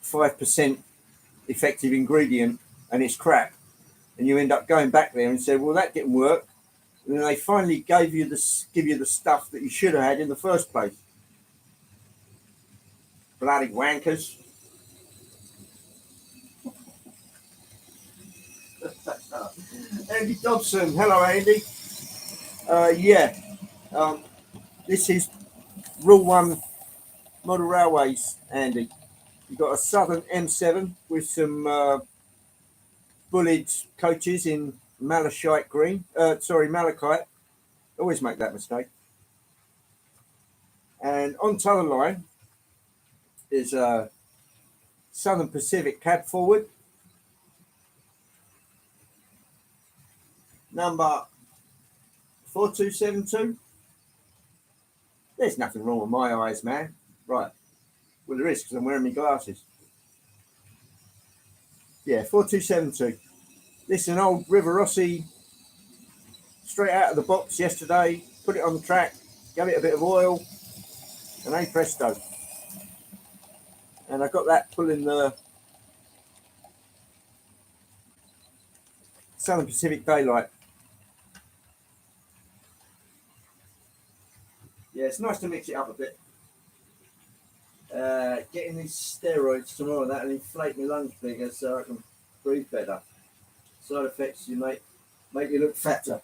5% effective ingredient, and it's crap. And you end up going back there and say, "Well, that didn't work." And then they finally give you the stuff that you should have had in the first place. Bloody wankers. Andy Dobson. Hello, Andy. This is Rule 1 Model Railways, Andy. You've got a Southern M7 with some bullied coaches in malachite green. Malachite. Always make that mistake. And on t'other line is a Southern Pacific cab forward. Number 4272. There's nothing wrong with my eyes, man. Right. Well, there is because I'm wearing my glasses. Yeah, 4272. This is an old River Rossi, straight out of the box yesterday. Put it on the track, gave it a bit of oil, and hey presto. And I got that pulling the Southern Pacific Daylight. Yeah, it's nice to mix it up a bit. Getting these steroids tomorrow, that'll inflate my lungs bigger so I can breathe better. Side effects, you make you look fatter.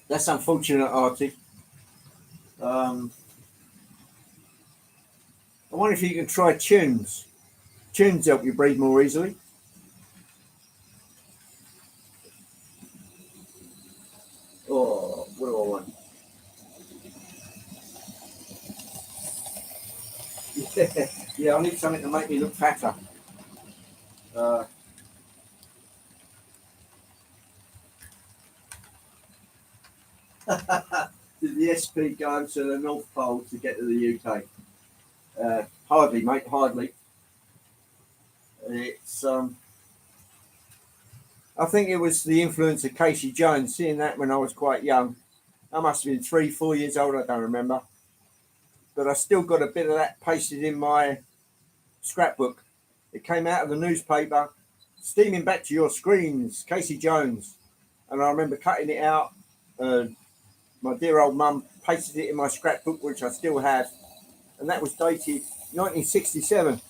That's unfortunate, Artie. I wonder if you can try tunes. Tunes help you breathe more easily. Oh, what do I want? Yeah, I need something to make me look fatter. Did the SP go to the North Pole to get to the UK? Hardly, mate, hardly. It's I think it was the influence of Casey Jones, seeing that when I was quite young. I must have been 3-4 years old, I don't remember. But I still got a bit of that pasted in my scrapbook. It came out of the newspaper, steaming back to your screens, Casey Jones. And I remember cutting it out. My dear old mum pasted it in my scrapbook, which I still have. And that was dated 1967.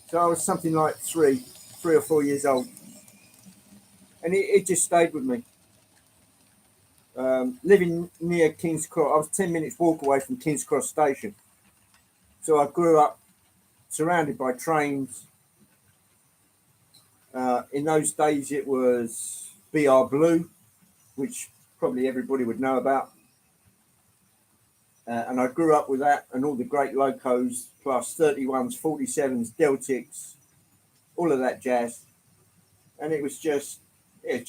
So I was something like 3 or 4 years old. And it just stayed with me. Living near King's Cross, I was 10 minutes walk away from King's Cross Station. So I grew up surrounded by trains. In those days, it was BR Blue, which probably everybody would know about. And I grew up with that and all the great locos, plus 31s, 47s, Deltics, all of that jazz. And it was just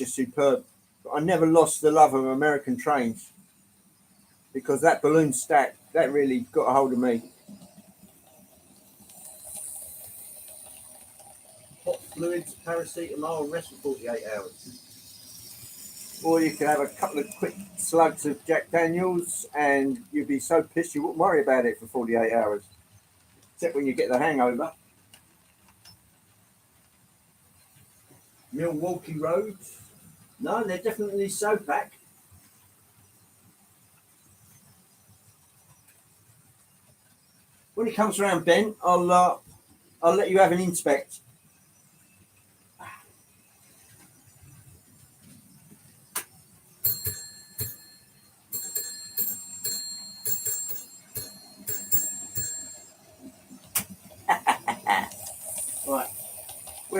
superb. But I never lost the love of American trains because that balloon stack, that really got a hold of me. Hot fluids, paracetamol, and rest for 48 hours. Or you could have a couple of quick slugs of Jack Daniels and you'd be so pissed you wouldn't worry about it for 48 hours. Except when you get the hangover. Milwaukee Road. No, they're definitely Sopac. When it comes around, Ben, I'll let you have an inspect.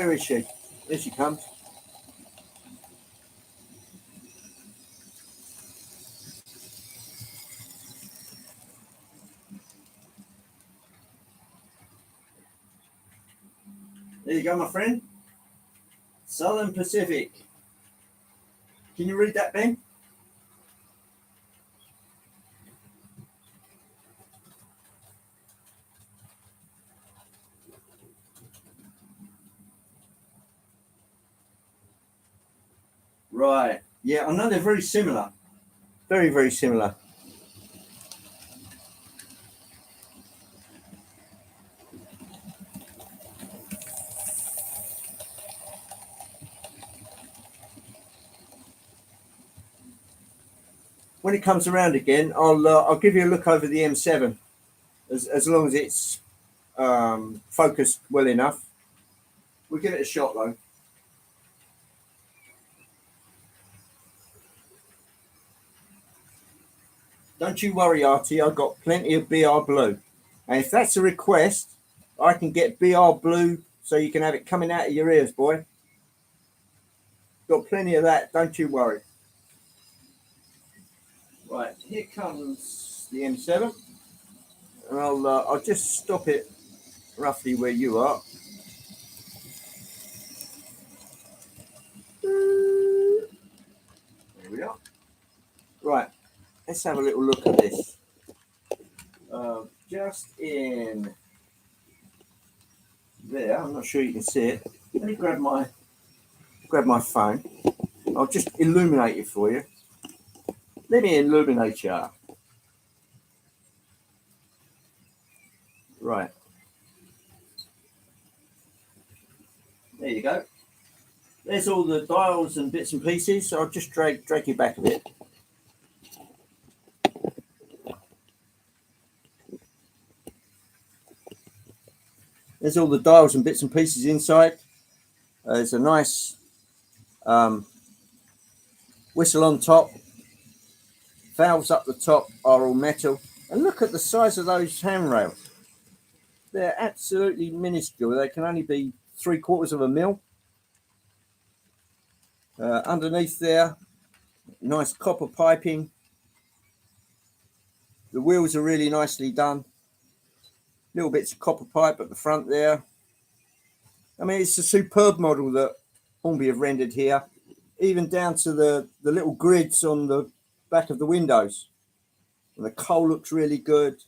Where is she? There she comes. There you go, my friend. Southern Pacific. Can you read that, Ben? Right. Yeah, I know they're very similar. Very, very similar. When it comes around again, I'll give you a look over the M7, as long as it's focused well enough. We'll give it a shot though. Don't you worry, Artie. I've got plenty of BR blue, and if that's a request, I can get BR blue so you can have it coming out of your ears, boy. Got plenty of that. Don't you worry. Right, here comes the M7, and I'll just stop it roughly where you are. There we are. Right, let's have a little look at this. Just in there, I'm not sure you can see it. Let me grab my phone. I'll just illuminate it for you. Let me illuminate you. Right. There you go. There's all the dials and bits and pieces. So I'll just drag you back a bit. There's all the dials and bits and pieces inside. There's a nice whistle on top. Valves up the top are all metal. And look at the size of those handrails. They're absolutely minuscule. They can only be 3/4 of a mil. Underneath there, nice copper piping. The wheels are really nicely done. Little bits of copper pipe at the front there. I mean, it's a superb model that Hornby have rendered here, even down to the little grids on the back of the windows. And the coal looks really good.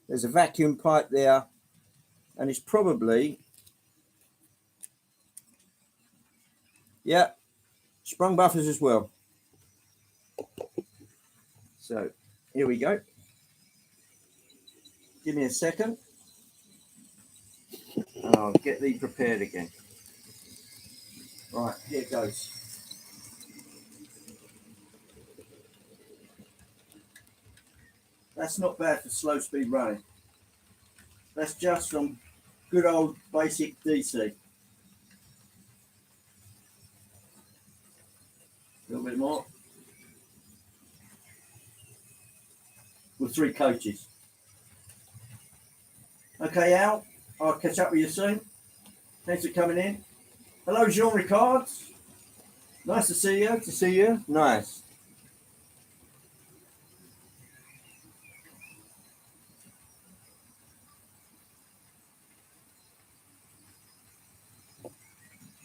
There's a vacuum pipe there, and it's probably, yeah, sprung buffers as well. So here we go. Give me a second, and I'll get these prepared again. Right, here it goes. That's not bad for slow speed running. That's just from good old basic DC. A little bit more. With 3 coaches. Okay, Al, I'll catch up with you soon. Thanks for coming in. Hello, Jean Ricard. Nice to see you. Nice.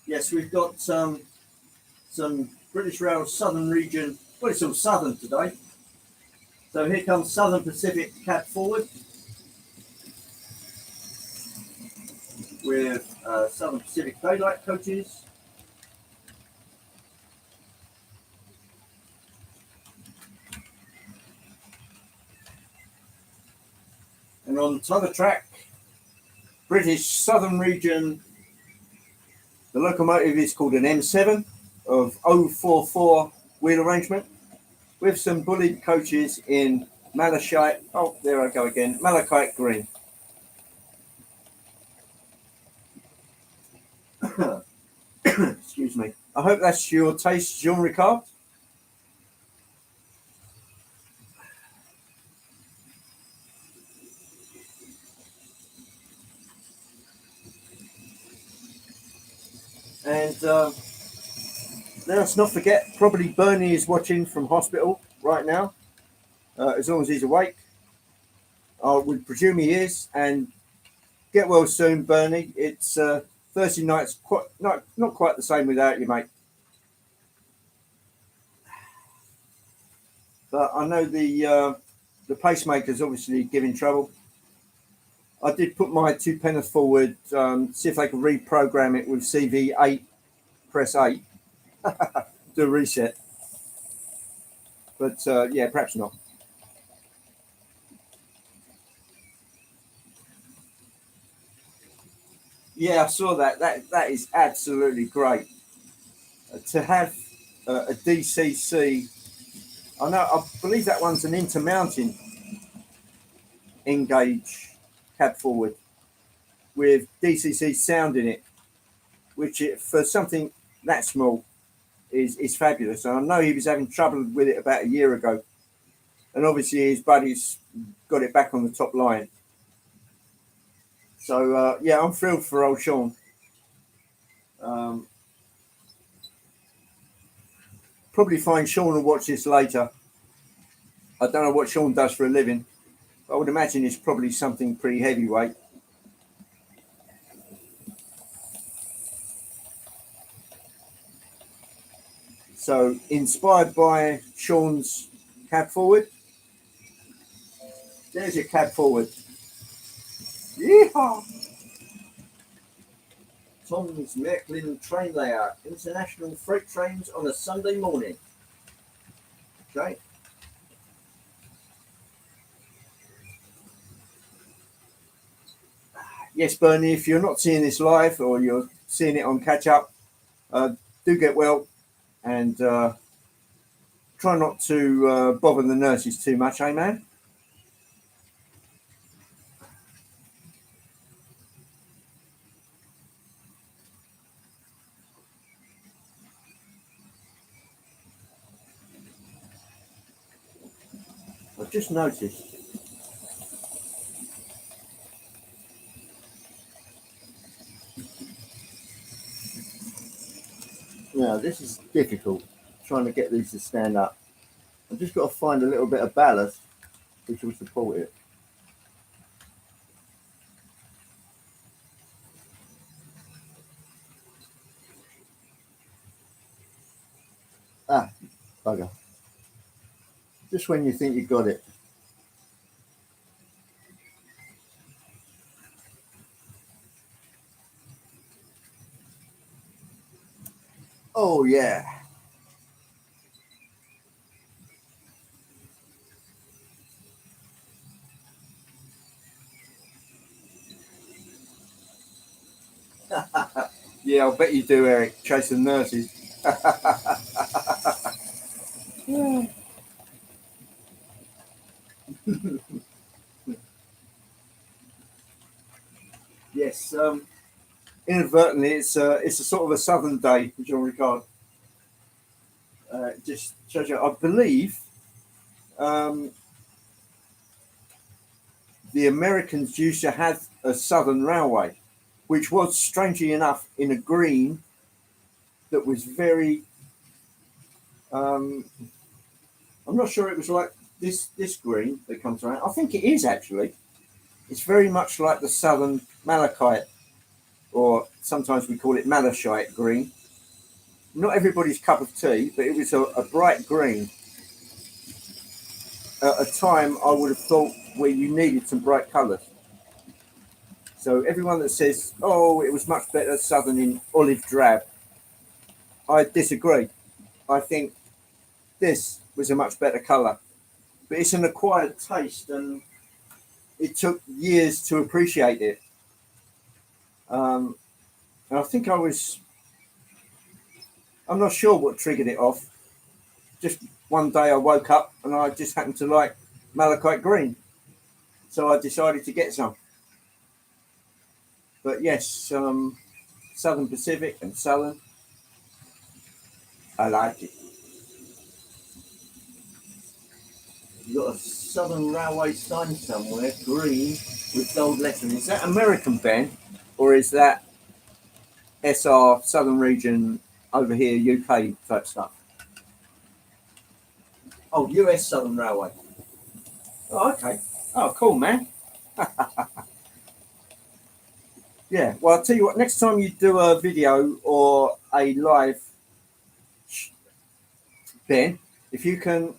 Yes, we've got some British Rail Southern region. Well, it's all Southern today. So here comes Southern Pacific cab forward with Southern Pacific daylight coaches. And on the other track, British Southern region, the locomotive is called an M7 of 044 wheel arrangement with some bullied coaches in malachite. Oh, there I go again. Malachite green. Excuse me. I hope that's your taste, Jean Ricard. And let us not forget, probably Bernie is watching from hospital right now, as long as he's awake. I would presume he is. And get well soon, Bernie. It's Thursday night's quite not quite the same without you, mate. But I know the pacemaker's obviously giving trouble. I did put my two penneth forward, see if they could reprogram it with CV8, press 8, do a reset. But yeah, perhaps not. Yeah, I saw that. That is absolutely great. To have a DCC, I believe that one's an intermounting engage cab forward with DCC sound in it, which for something that small is fabulous. And I know he was having trouble with it about a year ago, and obviously his buddies got it back on the top line. So yeah, I'm thrilled for old Sean. Um, Probably find Sean will watch this later. I don't know what Sean does for a living. I would imagine it's probably something pretty heavyweight. So inspired by Sean's cab forward. There's your cab forward. Yeehaw! Tom's Mecklin train layout. International freight trains on a Sunday morning. Okay. Yes, Bernie, if you're not seeing this live or you're seeing it on catch up, do get well and try not to bother the nurses too much, eh, man? I've just noticed. Now, this is difficult, trying to get these to stand up. I've just got to find a little bit of ballast which will support it. Ah, bugger. Just when you think you got it. Oh, yeah. Yeah, I'll bet you do, Eric. Chasing nurses. Yeah. Yes. Inadvertently, it's a sort of a southern day, Jean Ricard. Just shows you. I believe um, the Americans used to have a southern railway, which was strangely enough in a green that was very. Um, I'm not sure it was like this green that comes around. I think it is actually. It's very much like the southern malachite, or sometimes we call it malachite green. Not everybody's cup of tea, but it was a bright green at a time I would have thought where you needed some bright colours. So everyone that says, "Oh, it was much better southern in olive drab," I disagree. I think this was a much better colour, but it's an acquired taste, and it took years to appreciate it. And I think I'm not sure what triggered it off. Just one day I woke up and I just happened to like malachite green. So I decided to get some. But yes, Southern Pacific and Southern, I like it. You've got a Southern Railway sign somewhere, green with gold lettering. Is that American band or is that SR, Southern Region, over here, UK type stuff. Oh, US Southern Railway. Oh, okay. Oh, cool, man. Yeah, well, I'll tell you what, next time you do a video or a live, Ben, if you can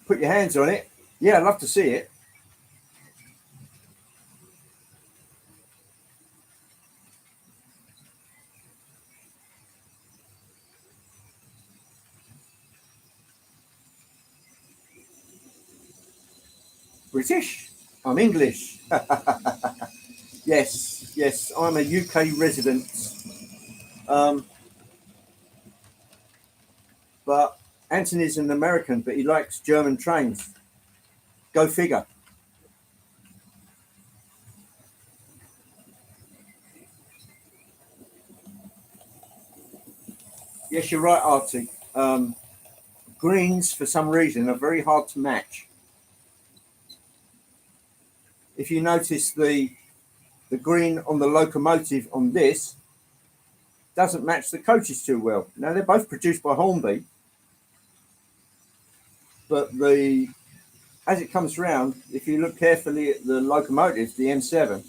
put your hands on it, yeah, I'd love to see it. British? I'm English. Yes, yes, I'm a UK resident. Um, but Anthony's an American, but he likes German trains. Go figure. Yes, you're right, Artie. Greens, for some reason, are very hard to match. If you notice the green on the locomotive on this doesn't match the coaches too well. Now, they're both produced by Hornby, but as it comes round, if you look carefully at the locomotives, the M7,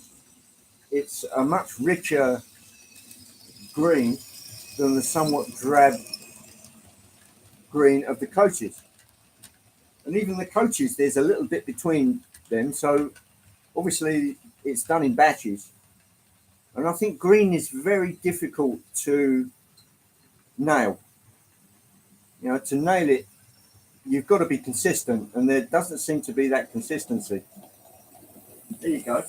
it's a much richer green than the somewhat drab green of the coaches. And even the coaches, there's a little bit between them. So obviously it's done in batches. And I think green is very difficult to nail. You know, to nail it, you've got to be consistent, and there doesn't seem to be that consistency. There you go.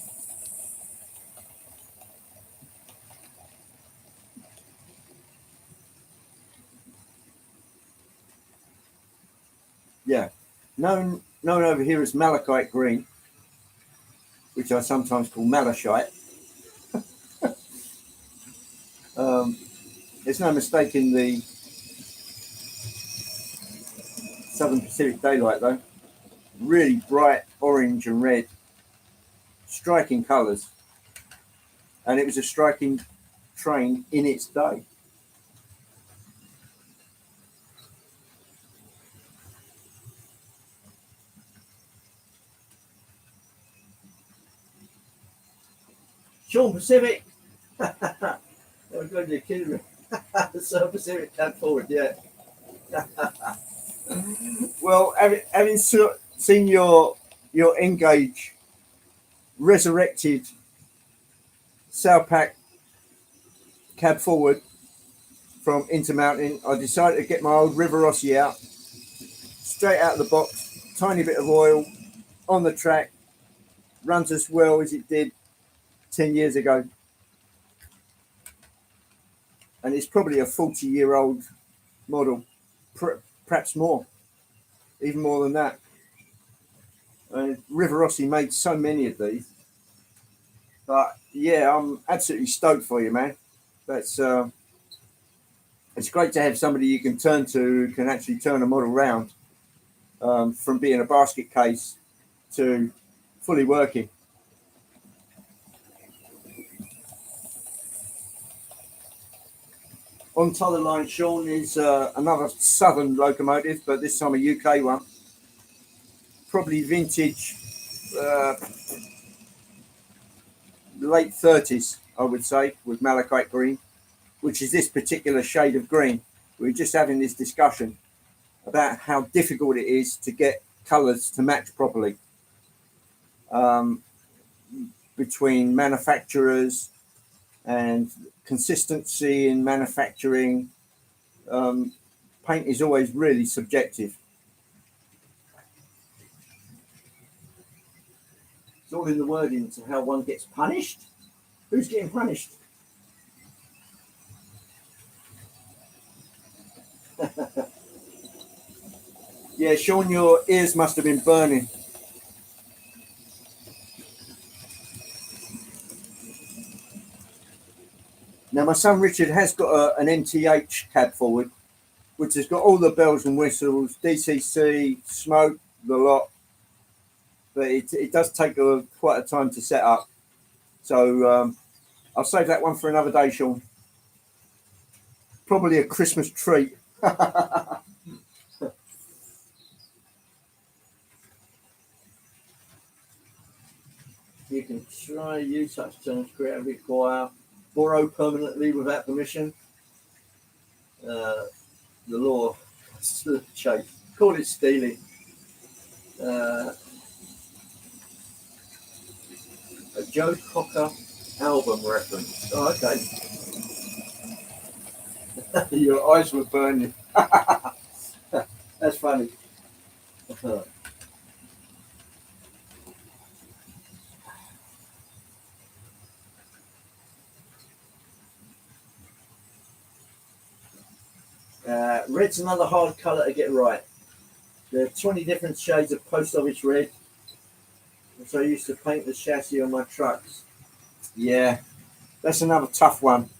Yeah. Known over here as malachite green, which I sometimes call malachite. There's no mistaking the Southern Pacific Daylight, though. Really bright orange and red, striking colours. And it was a striking train in its day. Sean Pacific. Oh, God, you're kidding me. So Pacific came forward, yeah. Well, having seen your Engage resurrected Salpac cab forward from Intermountain, I decided to get my old River Rossi out, straight out of the box, tiny bit of oil on the track, runs as well as it did 10 years ago. And it's probably a 40-year-old model, perhaps more, even more than that. River Rossi made so many of these. But yeah, I'm absolutely stoked for you, man. That's it's great to have somebody you can turn to who can actually turn a model round from being a basket case to fully working. On top of the line, Sean, is another Southern locomotive, but this time a UK one. Probably vintage, late 30s, I would say, with malachite green, which is this particular shade of green. We're just having this discussion about how difficult it is to get colours to match properly between manufacturers and consistency in manufacturing. Paint is always really subjective. It's all in the wording to how one gets punished. Who's getting punished? Yeah, Sean, your ears must have been burning. Now, my son Richard has got an MTH cab forward, which has got all the bells and whistles, DCC, smoke, the lot. But it does take quite a time to set up. So I'll save that one for another day, Sean. Probably a Christmas treat. You can try use such terms creatively, acquire, borrow permanently without permission. The law, chase. Call it stealing. Uh, a Joe Cocker album reference. Oh, okay. Your eyes were burning. That's funny. Red's another hard colour to get right. There are 20 different shades of post office red, which I used to paint the chassis on my trucks. Yeah, that's another tough one.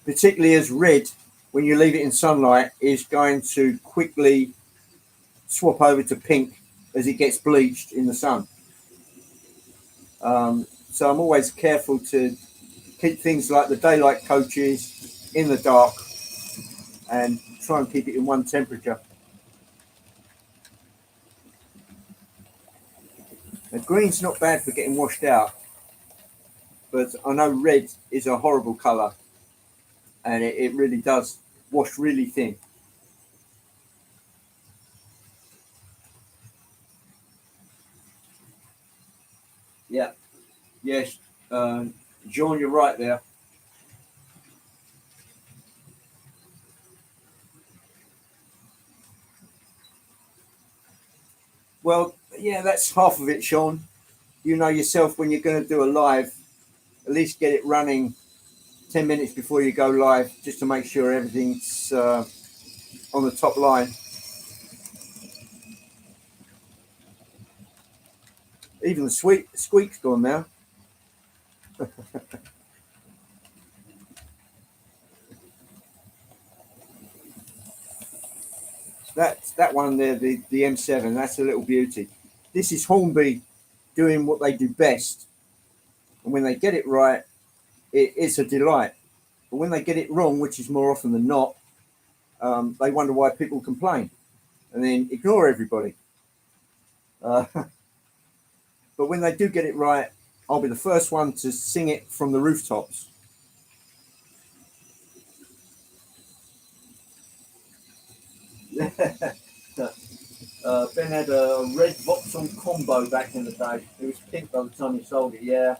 Particularly as red, when you leave it in sunlight, is going to quickly swap over to pink as it gets bleached in the sun. So I'm always careful to keep things like the daylight coaches in the dark and try and keep it in one temperature. Now, green's not bad for getting washed out, but I know red is a horrible colour and it really does wash really thin. Yeah, yes, John, you're right there. Well, yeah, that's half of it, Sean. You know yourself when you're going to do a live, at least get it running 10 minutes before you go live just to make sure everything's on the top line. Even the squeak's gone now. That one there, the M7, that's a little beauty. This is Hornby doing what they do best. And when they get it right, it's a delight. But when they get it wrong, which is more often than not, they wonder why people complain and then ignore everybody. Uh, but when they do get it right, I'll be the first one to sing it from the rooftops. Ben had a red Vauxhall combo back in the day. It was pink by the time he sold it, yeah.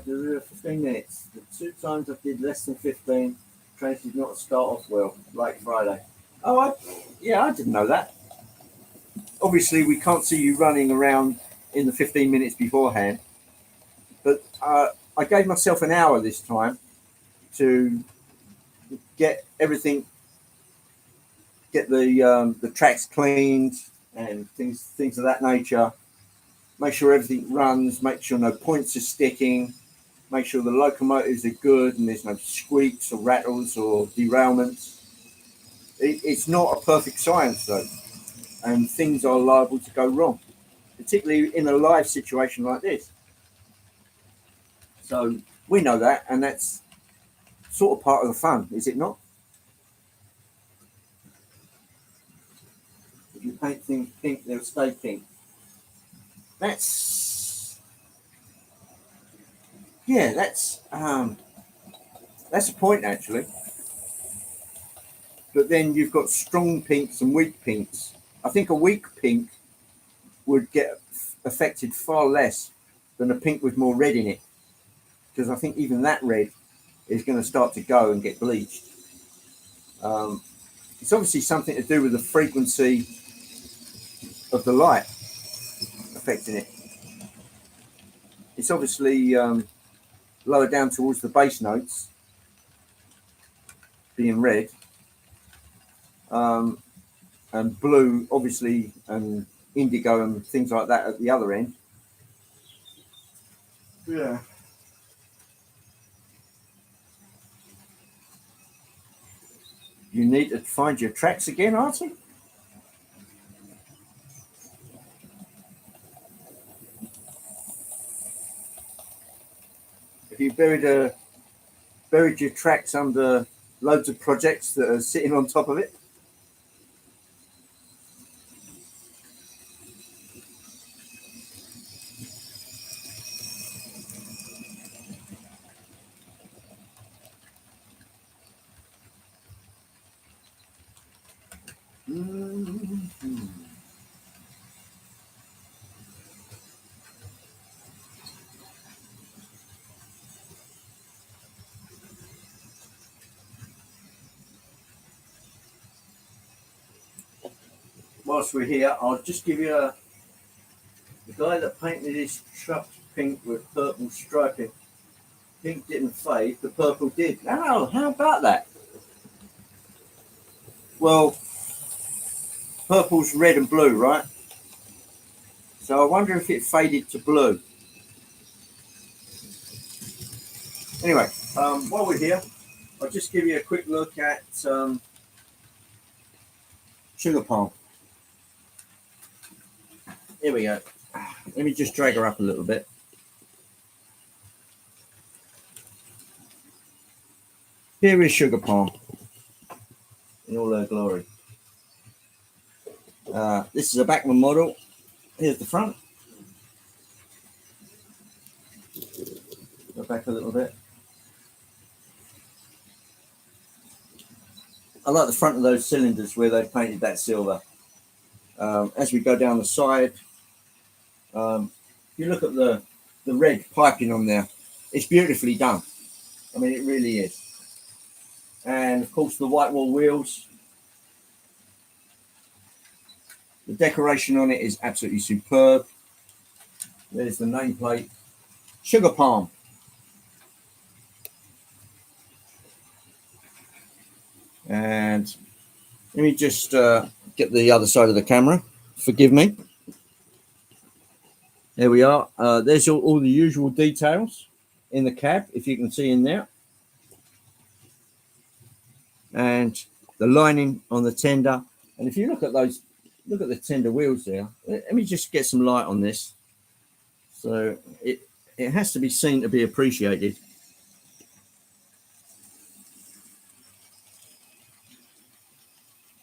Do 15 minutes. The two times I did less than 15, trains did not start off well, like Friday. Oh, yeah, I didn't know that. Obviously, we can't see you running around in the 15 minutes beforehand, but I gave myself an hour this time to get everything, get the tracks cleaned and things of that nature. Make sure everything runs. Make sure no points are sticking. Make sure the locomotives are good and there's no squeaks or rattles or derailments. It's not a perfect science though, and things are liable to go wrong, particularly in a live situation like this. So we know that, and that's sort of part of the fun, is it not? If you paint things pink, they'll stay pink. That's yeah, that's a point actually. But then you've got strong pinks and weak pinks. I think a weak pink would get affected far less than a pink with more red in it, because I think even that red is going to start to go and get bleached. Um, it's obviously something to do with the frequency of the light affecting it. It's obviously lower down towards the bass notes, being red, um, and blue, obviously, and indigo and things like that at the other end. Yeah. You need to find your tracks again, Artie? you buried your tracks under loads of projects that are sitting on top of it? Mm-hmm. Whilst we're here, I'll just give you the guy that painted his truck pink with purple striping. Pink didn't fade, the purple did. Oh, how about that? Well, purple's red and blue, right? So I wonder if it faded to blue. Anyway, while we're here, I'll just give you a quick look at sugar palm. Here we go. Let me just drag her up a little bit. Here is sugar palm in all her glory. This is a Bachmann model. Here's the front. Go back a little bit. I like the front of those cylinders where they've painted that silver. As we go down the side, if you look at the red piping on there, it's beautifully done. I mean, it really is. And of course, the white wall wheels. The decoration on it is absolutely superb. There's the nameplate. Sugar palm. And let me just get the other side of the camera. Forgive me. There we are. There's all the usual details in the cab, if you can see in there. And the lining on the tender. And if you look at those, look at the tender wheels there. Let me just get some light on this. So it has to be seen to be appreciated.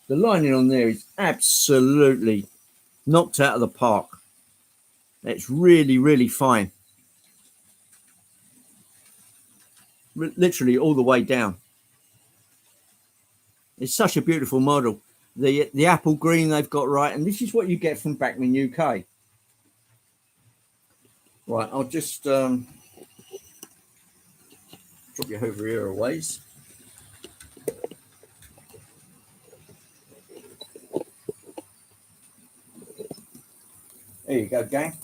The lining on there is absolutely knocked out of the park. It's really, really fine. Literally all the way down. It's such a beautiful model. The apple green they've got right, and this is what you get from Bachmann UK. Right, I'll just drop you over here a ways. There you go, gang.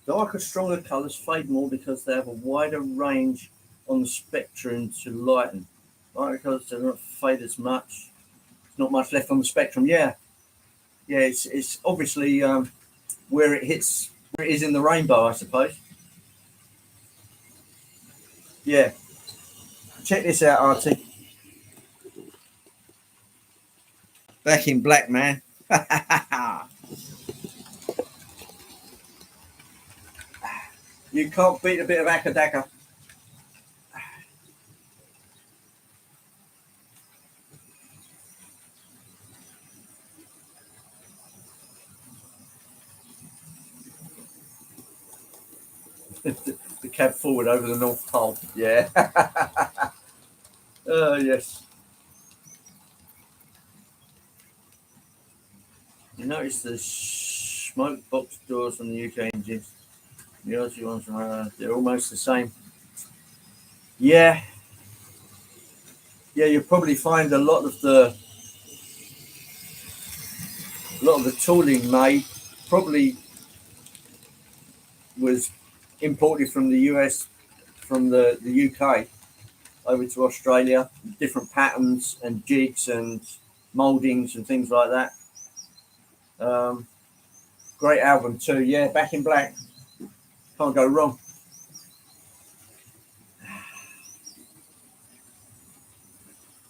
Darker, stronger colours fade more because they have a wider range on the spectrum to lighten. Lighter colours do not fade as much. There's not much left on the spectrum. Yeah, it's obviously where it hits, where it is in the rainbow, I suppose. Yeah. Check this out, Artie. Back in black, man. You can't beat a bit of akadaka. The cab forward over the North Pole. Yeah. Oh, yes. You notice the smoke box doors on the UK engines. The Aussie ones, they're almost the same. Yeah. Yeah, you'll probably find a lot of the tooling made probably was imported from the US, from the UK over to Australia. Different patterns and jigs and mouldings and things like that. Great album too. Yeah, Back in Black. Can't go wrong.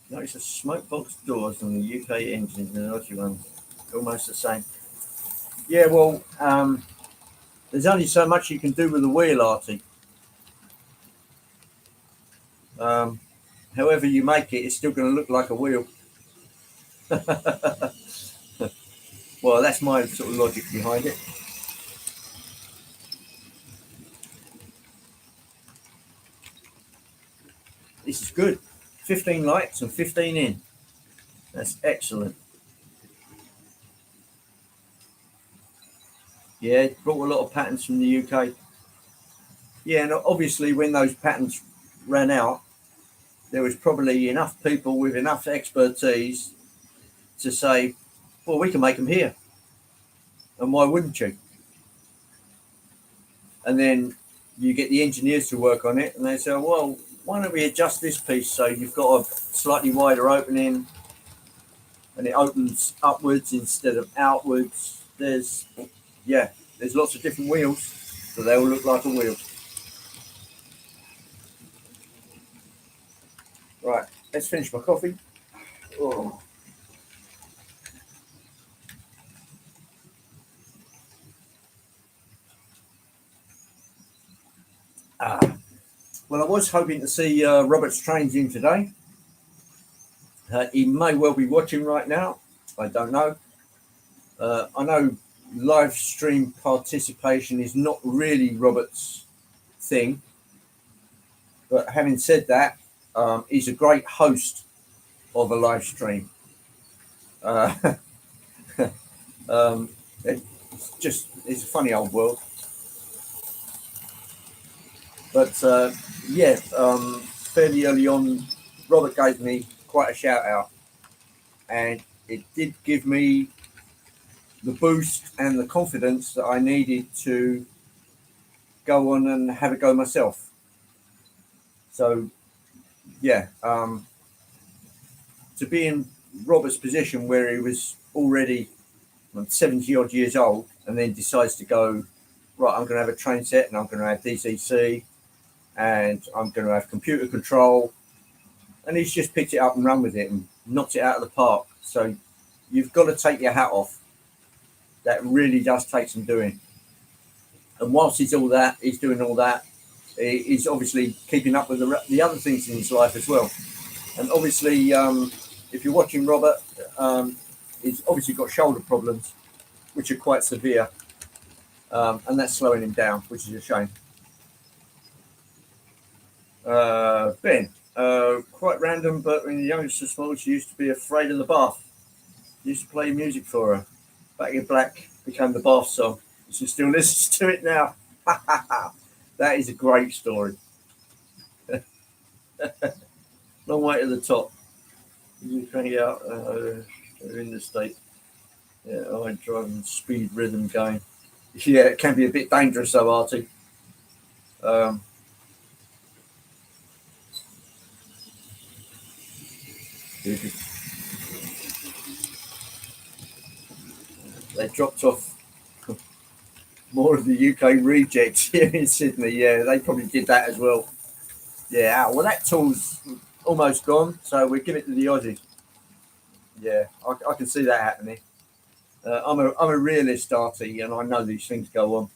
Notice the smoke box doors on the UK engines and the Aussie ones. Almost the same. Yeah, well, there's only so much you can do with a wheel, Artie. Um, However you make it, it's still going to look like a wheel. Well, that's my sort of logic behind it. This is good. 15 lights and 15 in. That's excellent. Yeah, brought a lot of patents from the UK. Yeah, and obviously when those patents ran out, there was probably enough people with enough expertise to say, well, we can make them here. And why wouldn't you? And then you get the engineers to work on it and they say, well, why don't we adjust this piece so you've got a slightly wider opening and it opens upwards instead of outwards. There's lots of different wheels, so they all look like a wheel. Right, let's finish my coffee. Oh. Ah. Well, I was hoping to see Robert's Trains in today. He may well be watching right now. I don't know. I know live stream participation is not really Robert's thing, but having said that, he's a great host of a live stream. Uh, it's a funny old world. But fairly early on, Robert gave me quite a shout out, and it did give me the boost and the confidence that I needed to go on and have a go myself. So, yeah, to be in Robert's position where he was already 70 odd years old and then decides to go, right, I'm going to have a train set and I'm going to have DCC and I'm going to have computer control. And he's just picked it up and run with it and knocked it out of the park. So you've got to take your hat off. That really does take some doing. And whilst he's doing all that, he's obviously keeping up with the other things in his life as well. And obviously, if you're watching Robert, he's obviously got shoulder problems, which are quite severe. And that's slowing him down, which is a shame. Ben, quite random, but when the youngest was small, she used to be afraid of the bath. Used to play music for her. Back in Black became the bath song. She still listens to it now. That is a great story. Long way to the top. You crank out in the state. Yeah, I driving speed rhythm going. Yeah, it can be a bit dangerous though, Artie. Um, they dropped off more of the UK rejects here in Sydney. Yeah, they probably did that as well. Yeah, well, that tool's almost gone, so we give it to the Aussies. Yeah, I can see that happening. I'm a realist, Artie, and I know these things go on.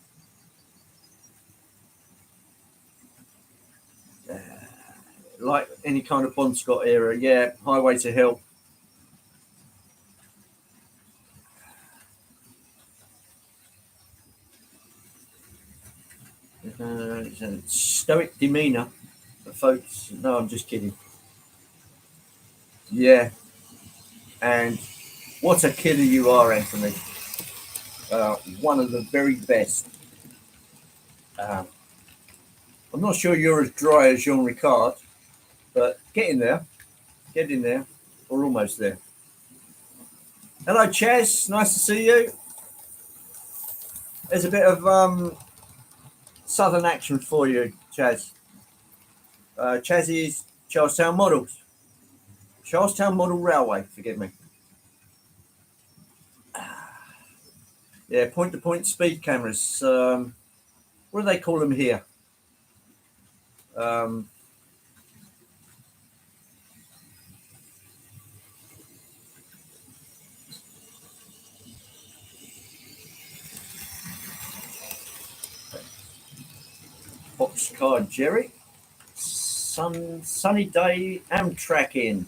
Uh, like any kind of Bon Scott era, yeah, Highway to Hell. It's a stoic demeanour, folks. No, I'm just kidding. Yeah, and what a killer you are, Anthony. One of the very best. Um, I'm not sure you're as dry as Jean Ricard, but get in there. Get in there. We're almost there. Hello, Chaz. Nice to see you. There's a bit of southern action for you, Chaz. Chaz is Charlestown Models. Charlestown Model Railway, forgive me. Yeah, point-to-point speed cameras. What do they call them here? Um, box card, Jerry. Sunny day Amtrak in.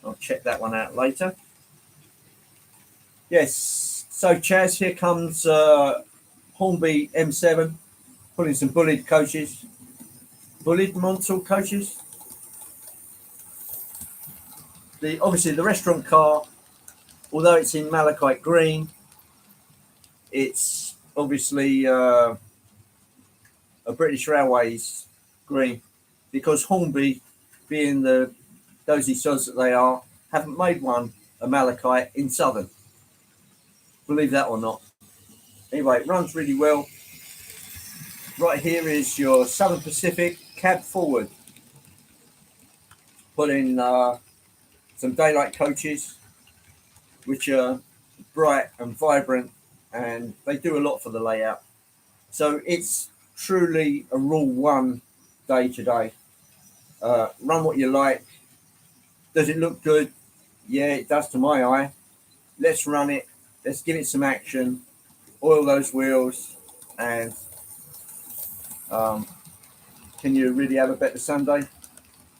I'll check that one out later. Yes, so Chaz, here comes Hornby M7, pulling some bullied coaches. Bullied Montauk coaches. Obviously the restaurant car, although it's in malachite green, it's obviously a British Railways green, because Hornby, being the dozy sods that they are, haven't made one a malachite in Southern. Believe that or not. Anyway, it runs really well. Right here is your Southern Pacific cab forward. Put in some daylight coaches, which are bright and vibrant, and they do a lot for the layout. So it's truly a rule one day today. Run what you like. Does it look good? Yeah, it does to my eye. Let's run it. Let's give it some action. Oil those wheels, and can you really have a better Sunday?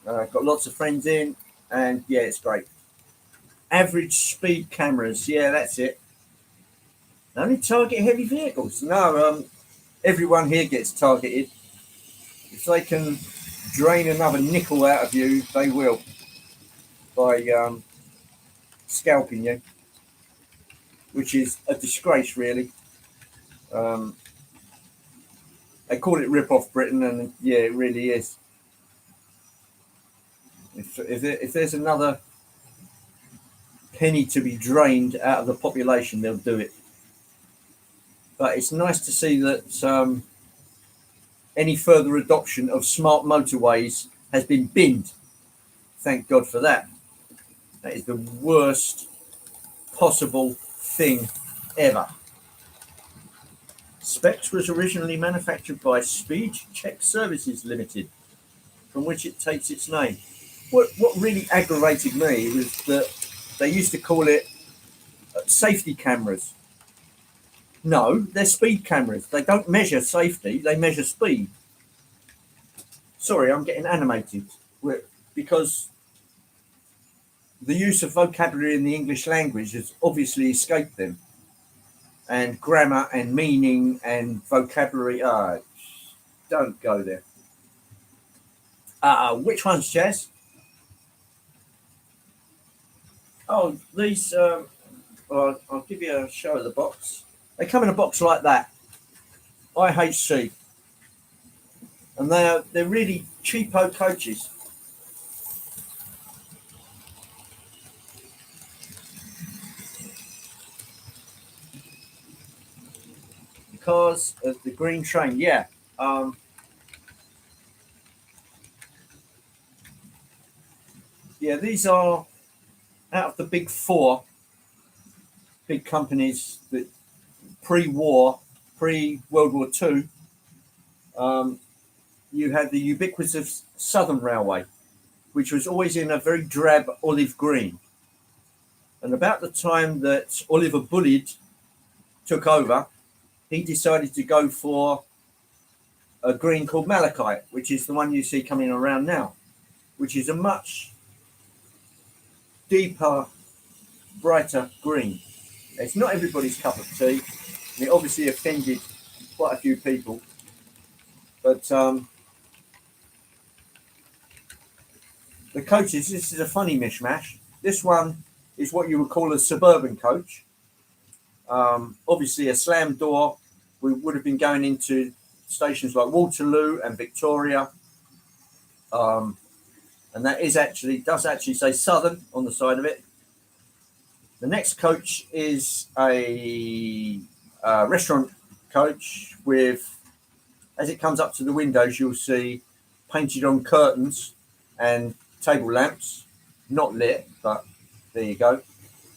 Got lots of friends in, and yeah, it's great. Average speed cameras, yeah, that's it. Only target heavy vehicles. No, everyone here gets targeted. If they can drain another nickel out of you, they will, by scalping you, which is a disgrace, really. They call it Rip Off Britain, and yeah, it really is. If there's another penny to be drained out of the population, they'll do it. But it's nice to see that any further adoption of smart motorways has been binned. Thank God for that. That is the worst possible thing ever. Specs was originally manufactured by Speed Check Services Limited, from which it takes its name. What really aggravated me was that they used to call it safety cameras. No, they're speed cameras. They don't measure safety, they measure speed. Sorry, I'm getting animated, because the use of vocabulary in the English language has obviously escaped them. And grammar and meaning and vocabulary, don't go there. Which ones, Jazz? Oh, these, I'll give you a show of the box. They come in a box like that, IHC, and they're really cheapo coaches. Because of the green train, yeah. Yeah, these are out of the big four big companies that pre-World War II. You had the ubiquitous Southern Railway, which was always in a very drab olive green. And about the time that Oliver Bullied took over, he decided to go for a green called malachite, which is the one you see coming around now, which is a much deeper, brighter green. It's not everybody's cup of tea. It obviously offended quite a few people. But the coaches, this is a funny mishmash. This one is what you would call a suburban coach. Obviously a slam door. We would have been going into stations like Waterloo and Victoria. And that does actually say Southern on the side of it. The next coach is a restaurant coach with, as it comes up to the windows, you'll see painted on curtains and table lamps, not lit, but there you go.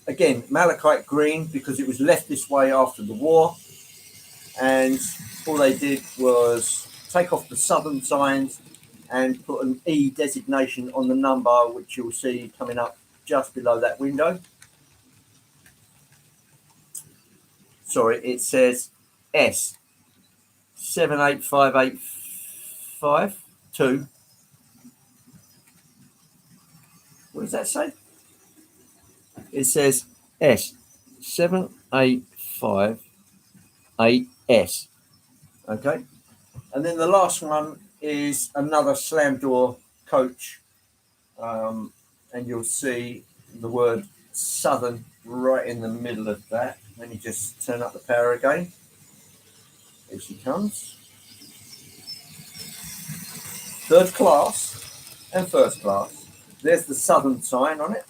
Again, malachite green, because it was left this way after the war, and all they did was take off the Southern signs and put an E designation on the number, which you'll see coming up just below that window. Sorry, it says S. 78585 What does that say? It says S 785 Okay, and then the last one is another slam door coach, and you'll see the word Southern right in the middle of that. Let me just turn up the power again. Here she comes. Third class and first class. There's the Southern sign on it,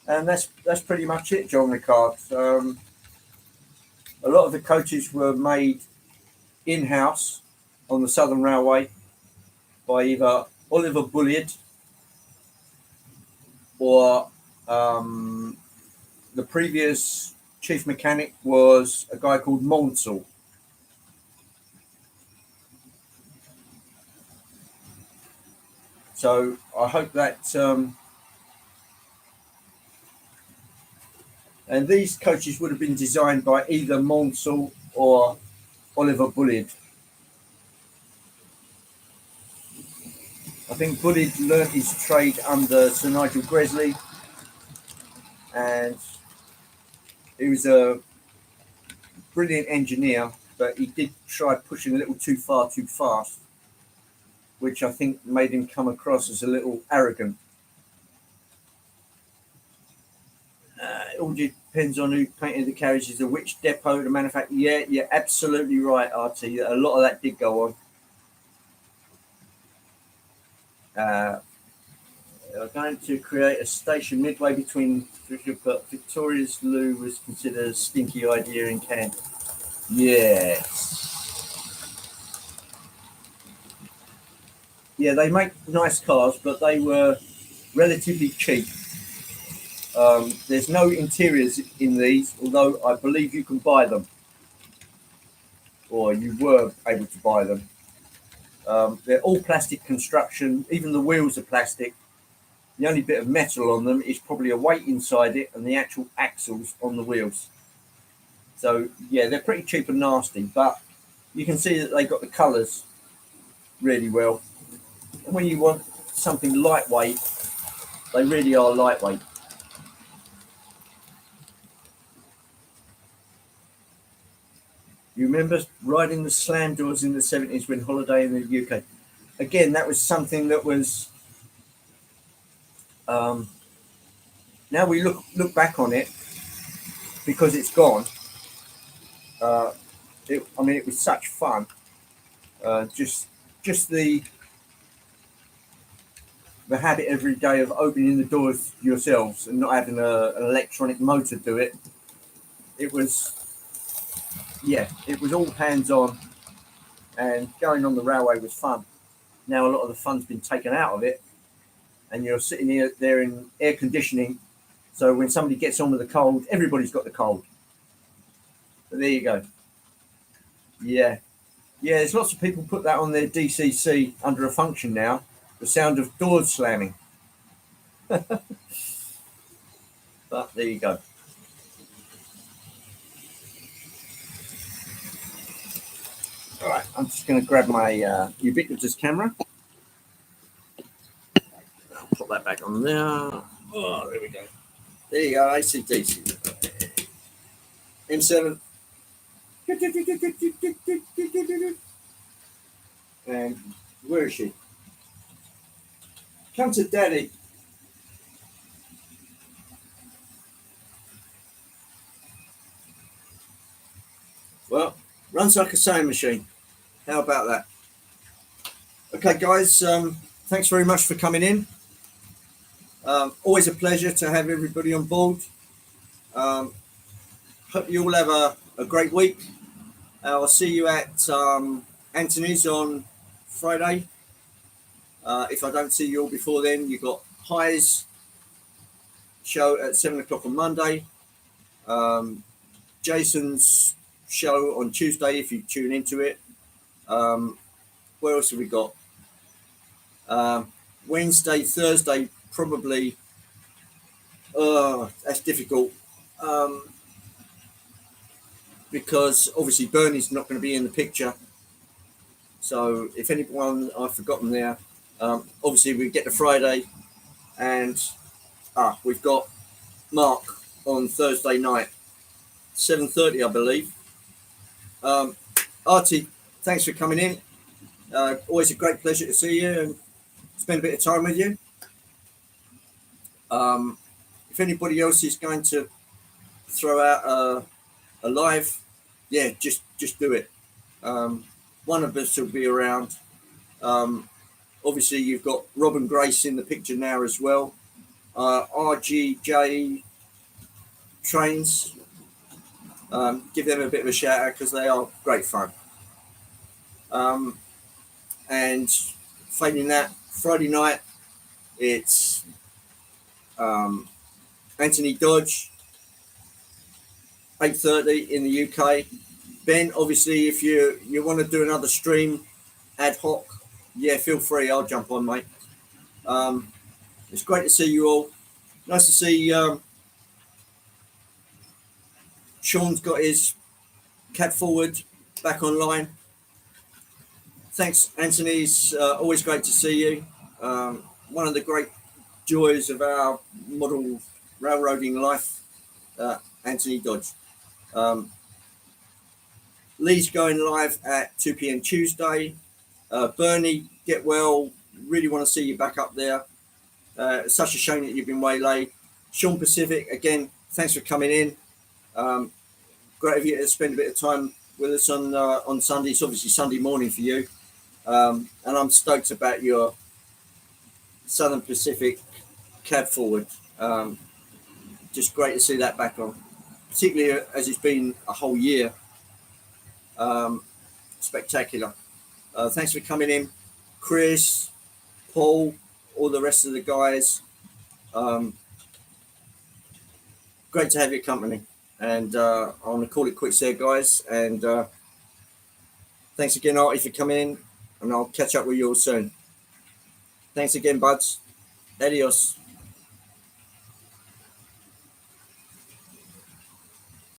and that's pretty much it, John Ricard. A lot of the coaches were made in-house on the Southern Railway by either Oliver Bulliard or the previous chief mechanic was a guy called Monsell. So I hope that, and these coaches would have been designed by either Monsell or Oliver Bulliard. I think Bulliard learnt his trade under Sir Nigel Gresley, and he was a brilliant engineer, but he did try pushing a little too far too fast, which I think made him come across as a little arrogant. It all depends on who painted the carriages or which depot to manufacture. Yeah, you're absolutely right, Artie. A lot of that did go on. They're going to create a station midway between, but Victoria's Loo was considered a stinky idea in Kent. Yes. Yeah, they make nice cars, but they were relatively cheap. There's no interiors in these, although I believe you can buy them, or you were able to buy them. They're all plastic construction. Even the wheels are plastic. The only bit of metal on them is probably a weight inside it and the actual axles on the wheels. So, yeah, they're pretty cheap and nasty, but you can see that they got the colours really well. And when you want something lightweight, they really are lightweight. You remember riding the slam doors in the 70s when holiday in the UK? Again, that was something that was... now we look back on it, because it's gone. It was such fun. Just the habit every day of opening the doors yourselves and not having an electronic motor do it. It was all hands on, and going on the railway was fun. Now a lot of the fun's been taken out of it, and you're sitting there in air conditioning. So when somebody gets on with the cold, everybody's got the cold. But there you go. Yeah. There's lots of people put that on their DCC under a function now. The sound of doors slamming. But there you go. All right, I'm just going to grab my ubiquitous camera. I'll put that back on there. Oh, there we go. There you go, AC/DC. M7. And where is she? Come to Daddy. Well, runs like a sewing machine. How about that? Okay, guys, thanks very much for coming in. Always a pleasure to have everybody on board. Hope you all have a great week. I'll see you at Anthony's on Friday. If I don't see you all before then, you've got High's show at 7 o'clock on Monday. Jason's show on Tuesday, if you tune into it. Where else have we got? Wednesday, Thursday, probably. That's difficult. Because obviously Bernie's not going to be in the picture. So if anyone I've forgotten there, obviously we get to Friday, and we've got Mark on Thursday night, 7:30, I believe. Artie, thanks for coming in. Always a great pleasure to see you and spend a bit of time with you. If anybody else is going to throw out a live, yeah, just do it. One of us will be around. Obviously, you've got Rob and Grace in the picture now as well. RGJ Trains, give them a bit of a shout out because they are great fun. And failing that, Friday night, it's Anthony Dodge, 8:30 in the UK. Ben, obviously, if you want to do another stream ad hoc, yeah, feel free. I'll jump on, mate. It's great to see you all. Nice to see Sean's got his cab forward back online. Thanks, Anthony. It's always great to see you. One of the great joys of our model railroading life, Anthony Dodge. Lee's going live at 2 p.m. Tuesday. Bernie, get well. Really want to see you back up there. It's such a shame that you've been waylaid. Sean Pacific, again, thanks for coming in. Great of you to spend a bit of time with us on Sunday. It's obviously Sunday morning for you. And I'm stoked about your Southern Pacific cab forward. Just great to see that back on, particularly as it's been a whole year. Spectacular. Thanks for coming in, Chris, Paul, all the rest of the guys. Great to have your company. And I want to call it quits there, guys. And thanks again, Artie, for coming in. And I'll catch up with you all soon. Thanks again, buds. Adios.